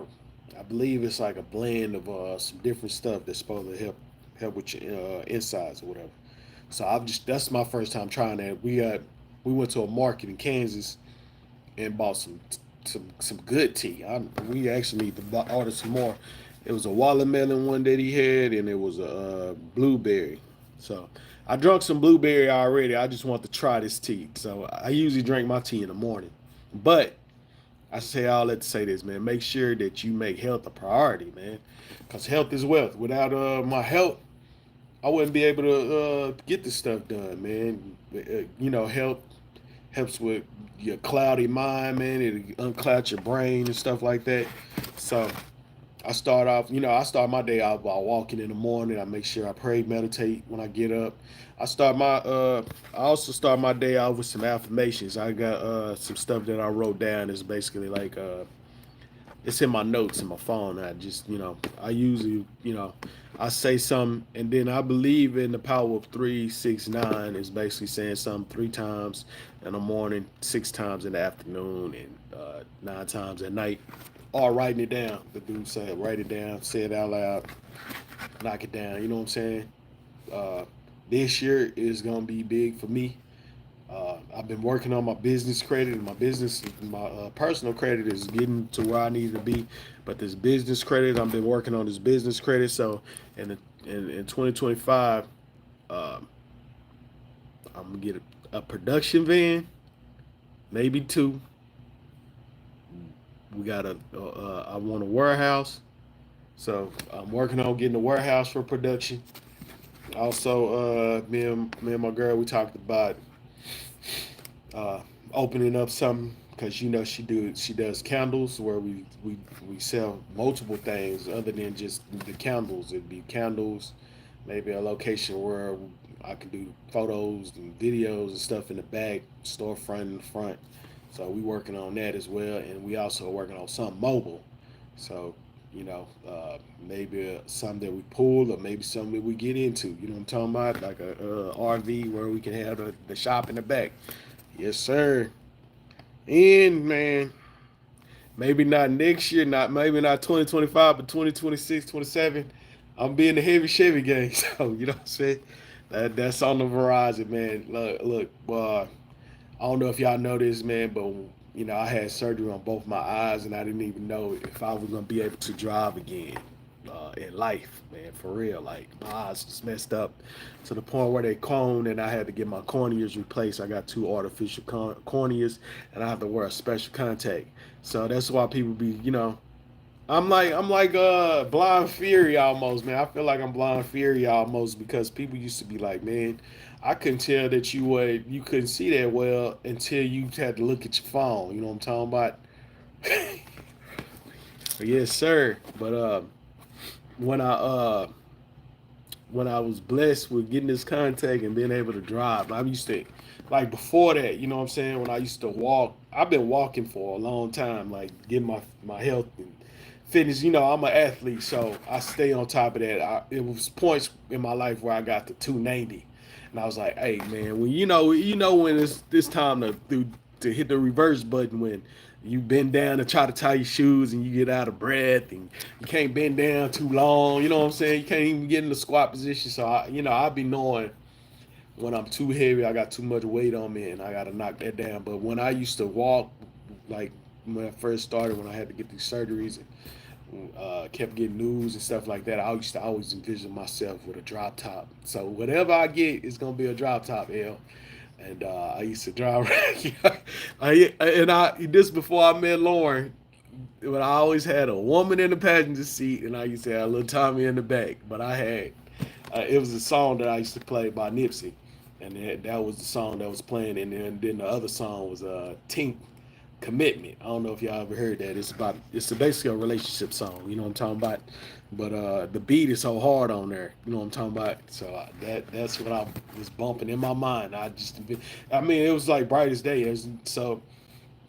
I believe it's like a blend of some different stuff that's supposed to help with your insides or whatever. So I've just that's my first time trying that. We went to a market in Kansas and bought some good tea. We actually need to order some more. It was a watermelon one that he had, and it was a blueberry. So I drunk some blueberry already. I just want to try this tea. So I usually drink my tea in the morning, but I say all that to say this, man. Make sure that you make health a priority, man, because health is wealth. Without my health, I wouldn't be able to get this stuff done, man. Health helps with your cloudy mind, man. It unclouds your brain and stuff like that. So I start my day out by walking in the morning. I make sure I pray, meditate when I get up. I also start my day out with some affirmations. I got some stuff that I wrote down. It's basically like it's in my notes in my phone. I just, I usually, I say something, and then I believe in the power of 3, 6, 9. Is basically saying something 3 times in the morning, 6 times in the afternoon, and 9 times at night, or writing it down. The dude said, write it down, say it out loud, knock it down. You know what I'm saying? Uh, this year is gonna be big for me. I've been working on my business credit, and my personal credit is getting to where I need to be. But this business credit, I've been working on this business credit. So, in 2025, uh, I'm gonna get a production van, maybe 2. We got I want a warehouse, so I'm working on getting a warehouse for production. Also, me and my girl, we talked about uh, opening up something because she does candles where we sell multiple things other than just the candles. It'd be candles, maybe a location where I can do photos and videos and stuff in the back, storefront in the front. So we working on that as well, and we also working on something mobile. So You know, maybe something that we pull, or maybe something that we get into. You know what I'm talking about? Like a RV where we can have the shop in the back. Yes, sir. And man, maybe not next year, not maybe not 2025, but 2026, 27. I'm being the heavy Chevy gang. So you know what I'm saying? That's on the horizon, man. Look, I don't know if y'all know this, man, but you know, I had surgery on both my eyes, and I didn't even know if I was gonna be able to drive again in life, man. For real, like my eyes just messed up to the point where they coned, and I had to get my corneas replaced. I got two artificial corneas, and I have to wear a special contact. So that's why people be, you know, I'm like blind fury almost, man. I feel like I'm blind fury almost because people used to be like, man, I couldn't tell that you couldn't see that well until you had to look at your phone. You know what I'm talking about? Yes, sir. But when I uh when I was blessed with getting this contact and being able to drive, I used to like before that, you know what I'm saying, when I used to walk, I've been walking for a long time, like getting my health and fitness. You know, I'm an athlete, so I stay on top of that. It was points in my life where I got to 290, and I was like, "Hey, man, when you know when it's this time to hit the reverse button when you bend down to try to tie your shoes and you get out of breath and you can't bend down too long. You know what I'm saying? You can't even get in the squat position. So I be knowing when I'm too heavy, I got too much weight on me, and I got to knock that down. But when I used to walk, like when I first started, when I had to get these surgeries and kept getting news and stuff like that, I used to always envision myself with a drop top. So whatever I get, it's gonna be a drop top, L. And I used to drive around. I this before I met Lauren, but I always had a woman in the passenger seat, and I used to have a little Tommy in the back. But I had it was a song that I used to play by Nipsey, and that was the song that was playing, and then the other song was Tink Commitment. I don't know if y'all ever heard that. It's basically a relationship song. You know what I'm talking about? But the beat is so hard on there. You know what I'm talking about? So that's what I was bumping in my mind. I mean, it was like bright as day. So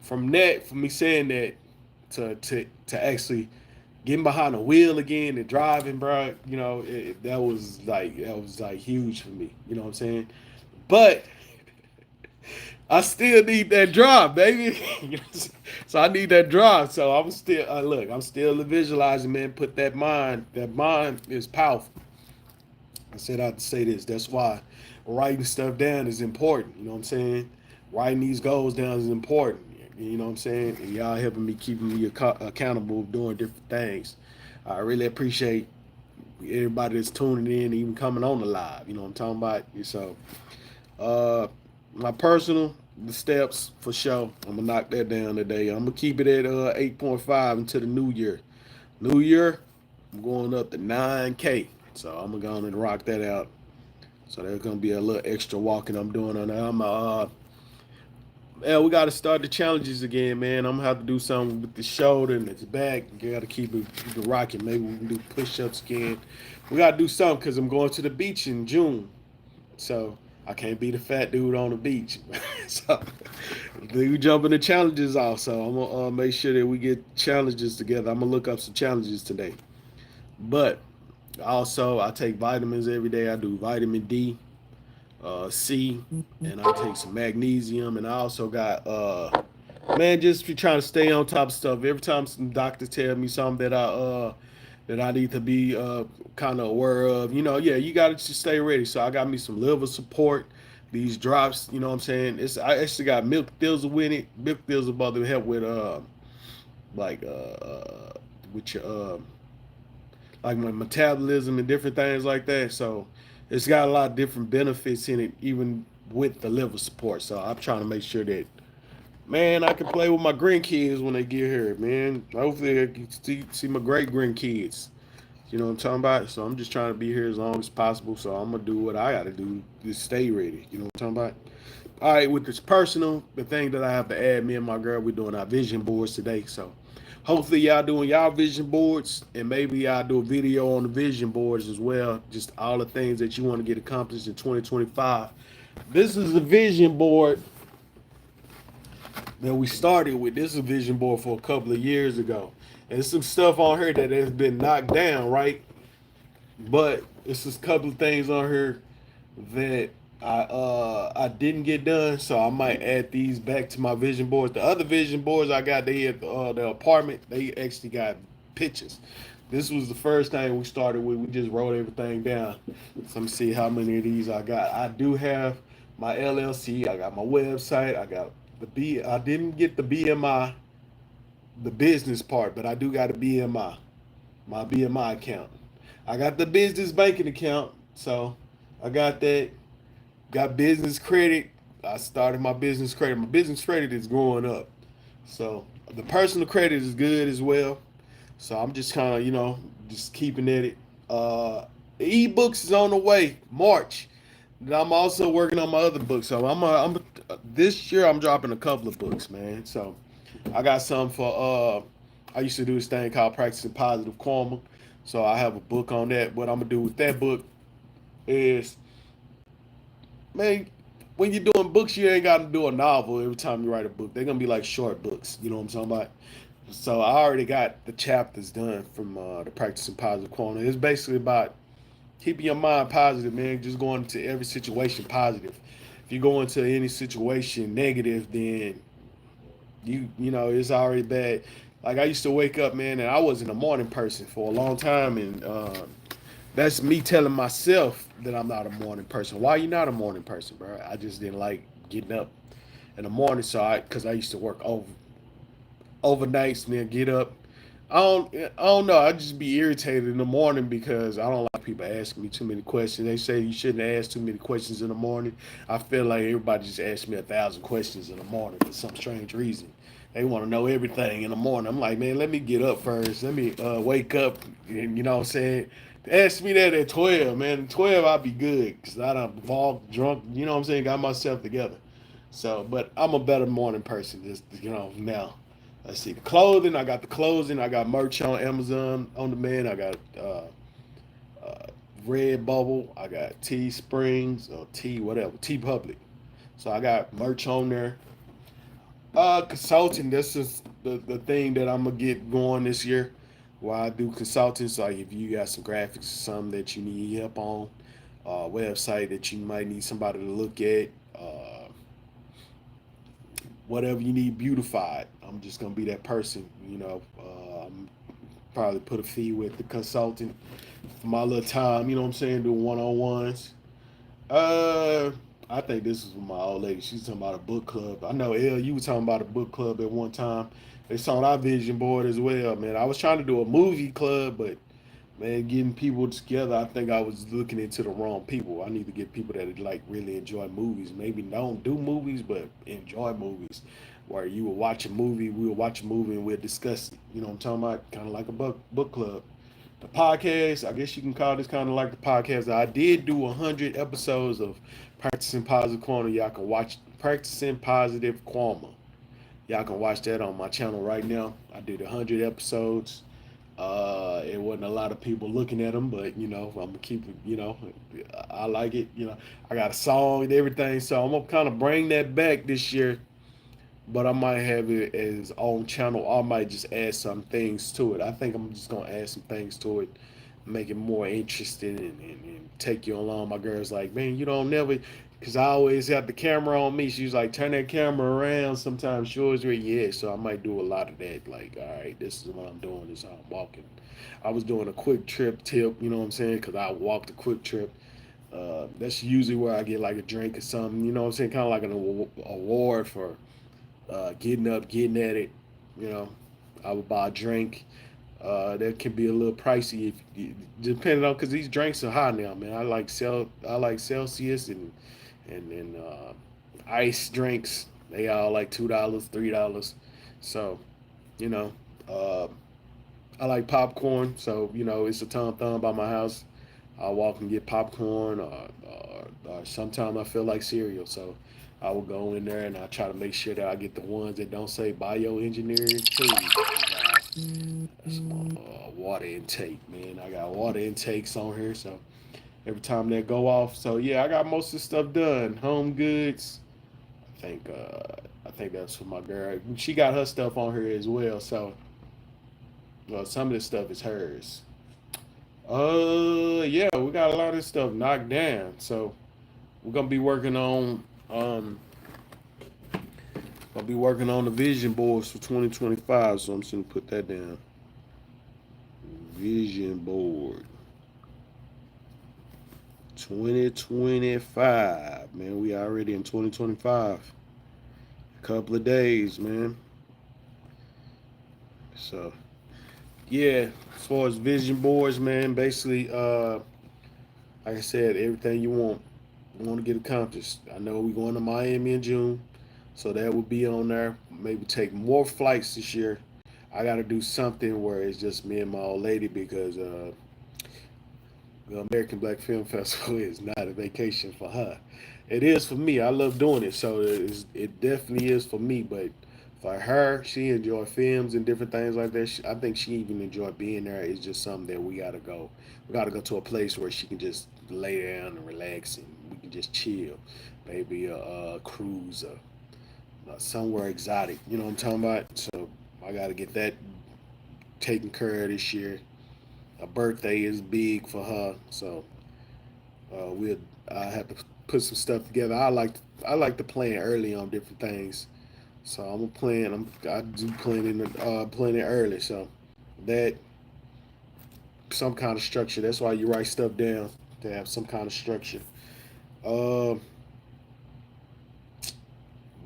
from me saying that to actually getting behind the wheel again and driving, bro, you know, that was like huge for me. You know what I'm saying? But I still need that drive, baby. So I need that drive. So I'm still look. I'm still visualizing, man. Put that mind. That mind is powerful. I said I'd say this. That's why writing stuff down is important. You know what I'm saying? Writing these goals down is important. You know what I'm saying? And y'all helping me, keeping me accountable, doing different things. I really appreciate everybody that's tuning in, even coming on the live. You know what I'm talking about? So, uh, my personal the steps for sure. I'm gonna knock that down today. I'm gonna keep it at 8.5 until the new year. New year, I'm going up to 9K. So I'm gonna go on and rock that out. So there's gonna be a little extra walking I'm doing on that. Yeah, we gotta start the challenges again, man. I'm gonna have to do something with the shoulder and the back. You gotta keep it rocking. Maybe we can do push-ups again. We gotta do something because I'm going to the beach in June. So I can't be the fat dude on the beach. So we jumping the challenges also. I'm gonna make sure that we get challenges together. I'm gonna look up some challenges today. But also, I take vitamins every day. I do vitamin D, C, and I take some magnesium. And I also got, man, just be trying to stay on top of stuff. Every time some doctor tell me something that I need to be kind of aware of, you know, yeah, you got to just stay ready. So I got me some liver support. These drops, you know what I'm saying? I actually got milk thistle with it. Milk thistle about to help with like with your like my metabolism and different things like that. So it's got a lot of different benefits in it, even with the liver support. So I'm trying to make sure that, man, I can play with my grandkids when they get here, man. Hopefully I can see my great grandkids. You know what I'm talking about? So I'm just trying to be here as long as possible. So I'm gonna do what I gotta do to stay ready. You know what I'm talking about? All right, with this personal, the thing that I have to add, me and my girl, we're doing our vision boards today. So hopefully y'all doing y'all vision boards, and maybe y'all do a video on the vision boards as well. Just all the things that you want to get accomplished in 2025. This is the vision board that we started with. This is a vision board for a couple of years ago. And some stuff on here that has been knocked down, right? But it's just a couple of things on here that I didn't get done, so I might add these back to my vision boards. The other vision boards I got, they at the apartment, they actually got pictures. This was the first thing we started with. We just wrote everything down. So let me see how many of these I got. I do have my LLC. I got my website. I got the B. I didn't get the BMI, the business part, but I do got a BMI, my BMI account. I got the business banking account, so I got that. Got business credit. I started my business credit. My business credit is going up. So the personal credit is good as well. So I'm just kind of, just keeping at it. Ebooks is on the way, March. And I'm also working on my other books. So I'm this year I'm dropping a couple of books, man. So I got some for I used to do this thing called Practicing Positive Karma. So I have a book on that. What I'm gonna do with that book is, man, when you're doing books, you ain't got to do a novel every time you write a book. They're gonna be like short books. You know what I'm talking about? So I already got the chapters done from the Practicing Positive Corner. It's basically about keeping your mind positive, man. Just going into every situation positive. If you go into any situation negative, then it's already bad. Like I used to wake up, man, and I wasn't a morning person for a long time, and that's me telling myself that I'm not a morning person. Why you not a morning person, bro? I just didn't like getting up in the morning, so because I used to work overnights and then get up. I don't know. I just be irritated in the morning because I don't like people asking me too many questions. They say you shouldn't ask too many questions in the morning. I feel like everybody just asks me 1,000 questions in the morning for some strange reason. They want to know everything in the morning. I'm like, man, let me get up first. Let me wake up. And, you know what I'm saying? Ask me that at 12, man. 12, I'll be good because I done walked, drunk, you know what I'm saying? Got myself together. So, but I'm a better morning person, just, now. Let's see the clothing. I got the clothing. I got merch on Amazon on demand. I got uh, Redbubble. I got T Springs or T whatever T Public. So I got merch on there. Consulting. This is the thing that I'm gonna get going this year. While I do consulting, so like if you got some graphics, some that you need help on, website that you might need somebody to look at. Whatever you need beautified. I'm just gonna be that person. I'm probably put a fee with the consultant for my little time. You know what I'm saying? Do one-on-ones. Uh, I think this is with my old lady. She's talking about a book club. I know Elle, you were talking about a book club at one time. It's on our vision board as well, man. I was trying to do a movie club, but man, getting people together, I think I was looking into the wrong people. I need to get people that like really enjoy movies. Maybe don't do movies, but enjoy movies. Where you will watch a movie, we'll watch a movie and we'll discuss it. You know what I'm talking about? Kind of like a book club. The podcast, I guess you can call this kind of like the podcast. I did do 100 episodes of Practicing Positive Quality. Y'all can watch Practicing Positive Quality. Y'all can watch that on my channel right now. I did 100 episodes. It wasn't a lot of people looking at them, but I'm gonna keep it. I like it. I got a song and everything, so I'm gonna kind of bring that back this year. But I might have it as own channel. Or I might just add some things to it. I think I'm just gonna add some things to it, make it more interesting and take you along. My girl's like, man, you don't never, because I always got the camera on me. She's like, turn that camera around. Sometimes she always yeah. So I might do a lot of that. Like, all right, this is what I'm doing. This is how I'm walking. I was doing a quick trip tip. You know what I'm saying? Because I walked a quick trip. That's usually where I get like a drink or something. You know what I'm saying? Kind of like an award for getting up, getting at it. You know, I would buy a drink. That can be a little pricey if depending on because these drinks are high now, man. I like Celsius and ice drinks. They all like $2, $3. So, you know, uh, I like popcorn. So it's a Tom Thumb by my house. I walk and get popcorn, or sometimes I feel like cereal. So I will go in there and I try to make sure that I get the ones that don't say bioengineered food. That's my water intake, man. I got water intakes on here, so every time they go off. So yeah, I got most of the stuff done. Home goods. I think that's for my girl. She got her stuff on here as well. So Well, some of this stuff is hers. Yeah, we got a lot of stuff knocked down. So we're gonna be working on I'll be working on the vision boards for 2025. So I'm just gonna put that down. Vision board 2025. Man, we already in 2025. A couple of days, man. So yeah, as far as vision boards, man, basically, like I said, everything you want to get accomplished. I know we're going to Miami in June, so that will be on there. Maybe take more flights this year. I got to do something where it's just me and my old lady because the American Black Film Festival is not a vacation for her. It is for me. I love doing it, so it definitely is for me. But for her, she enjoy films and different things like that. I think she even enjoy being there. It's just something that we gotta go. We gotta go to a place where she can just lay down and relax, and we can just chill. Maybe a cruise or somewhere exotic. You know what I'm talking about? So I gotta get that taken care of this year. A birthday is big for her, so we'll I have to put some stuff together. I like to plan early on different things, so I'm gonna plan. I do planning early, so that some kind of structure. That's why you write stuff down to have some kind of structure. Uh,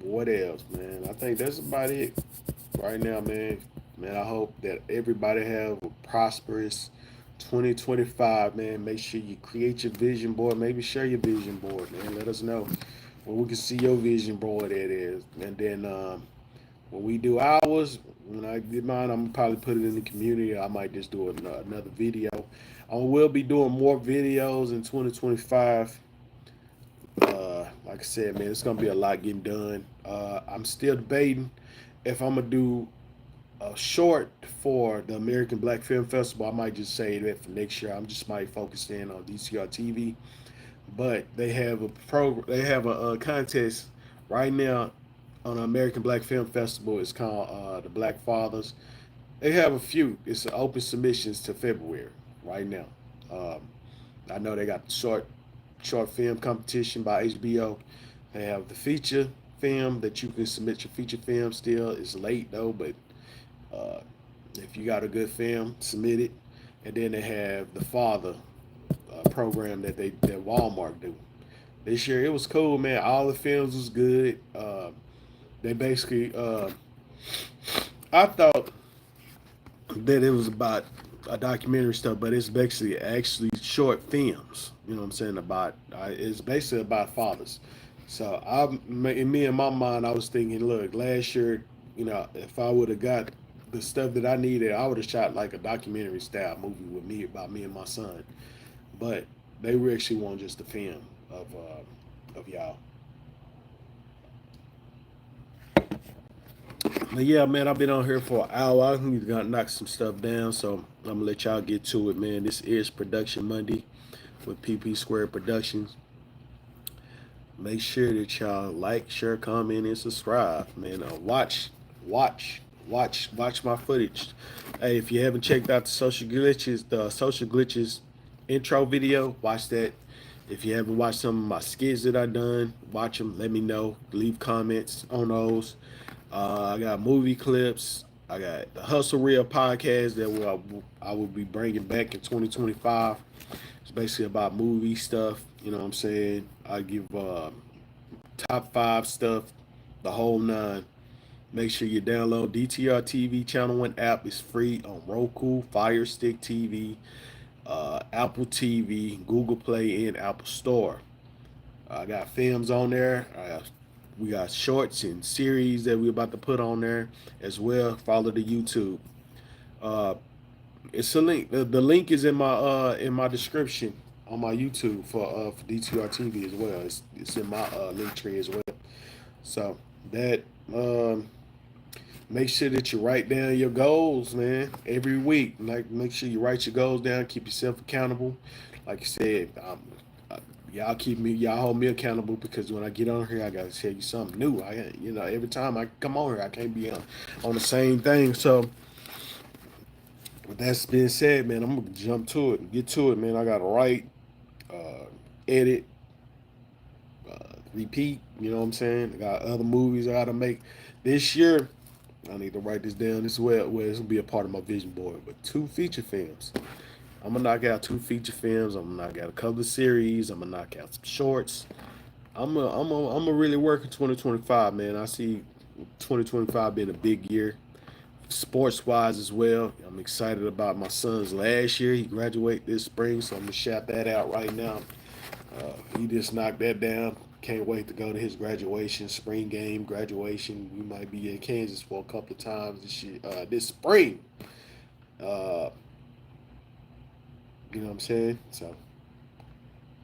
what else, man? I think that's about it right now, man. Man, I hope that everybody have a prosperous 2025, man. Make sure you create your vision board. Maybe share your vision board, man. Let us know where we can see your vision board it is. And then when we do ours, when I did mine, I'm gonna probably put it in the community. I might just do another video. I will be doing more videos in 2025. Like I said, man, it's gonna be a lot getting done. I'm still debating if I'm gonna do a short for the American Black Film Festival. I might just say that for next year. I'm just might focus in on DTR TV, but they have a program. They have a contest right now on the American Black Film Festival. It's called the Black Fathers. They have a few. It's open submissions to February right now. Um, I know they got the short film competition by HBO. They have the feature film that you can submit your feature film still. It's late though, but uh, if you got a good film, submit it. And then they have the father program that Walmart do. This year it was cool, man. All the films was good. They basically, I thought that it was about a documentary stuff, but it's basically actually short films. You know what I'm saying? About it's basically about fathers. So in me in my mind, I was thinking, look, last year, if I would have got the stuff that I needed, I would have shot like a documentary style movie with me about me and my son. But they were actually want just the film of y'all. But yeah, man, I've been on here for an hour. I need to knock some stuff down, so I'm gonna let y'all get to it, man. This is Production Monday with PpSquared Productions. Make sure that y'all like, share, comment, and subscribe, man. Watch my footage. Hey, if you haven't checked out the social glitches intro video, watch that. If you haven't watched some of my skits that I done, watch them. Let me know. Leave comments on those. I got movie clips. I got the Hustle Real podcast that I will be bringing back in 2025. It's basically about movie stuff. You know what I'm saying? I give top 5 stuff, the whole 9. Make sure you download DTR TV Channel 1 app. It's free on Roku, Fire Stick TV, Apple TV, Google Play, and Apple Store. I got films on there. We got shorts and series that we're about to put on there as well. Follow the YouTube. It's a link. The link is in my description on my YouTube for DTR TV as well. It's in my Linktree as well. So that make sure that you write down your goals, man, every week. Like, make sure you write your goals down. Keep yourself accountable. Like I said, y'all hold me accountable because when I get on here, I gotta tell you something new. Every time I come on here, I can't be on the same thing. So with that being said, man, I'm gonna jump to it and get to it, man. I gotta write, uh, edit, repeat. You know what I'm saying? I got other movies I gotta make this year. I need to write this down as well. Well, this will be a part of my vision board. But 2 feature films. I'm gonna knock out 2 feature films. I'm gonna knock out a couple of series. I'm gonna knock out some shorts. I'm a really work in 2025, man. I see 2025 being a big year, sports wise as well. I'm excited about my son's last year. He graduated this spring, so I'm gonna shout that out right now. He just knocked that down. Can't wait to go to his graduation, spring game, graduation. We might be in Kansas for a couple of times this year, this spring. Uh, you know what I'm saying? So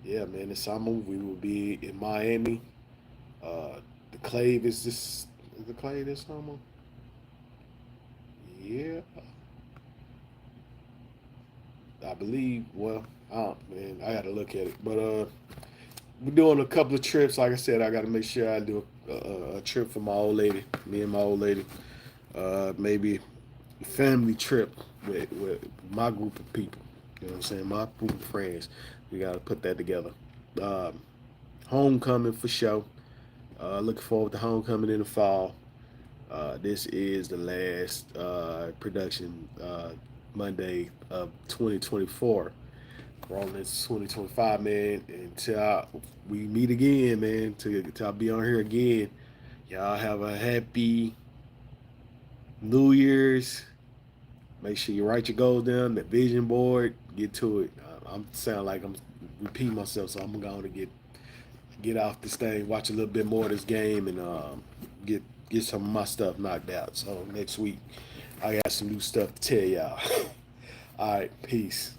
yeah, man, this summer we will be in Miami. The Clave is the Clave this summer? Yeah, I believe. Well, I don't, man, I gotta look at it. But we're doing a couple of trips. Like I said, I gotta make sure I do a trip for my old lady, me and my old lady. Maybe a family trip with my group of people. You know what I'm saying? My group of friends. We gotta put that together. Um, Homecoming for sure. Looking forward to homecoming in the fall. This is the last production Monday of 2024. Rolling into 2025, man. Until we meet again, man. Till I be on here again. Y'all have a happy New Year's. Make sure you write your goals down, the vision board. Get to it. I'm sound like I'm repeating myself, so I'm going to get off this thing, watch a little bit more of this game, and get some of my stuff knocked out. So next week, I got some new stuff to tell y'all. All right, peace.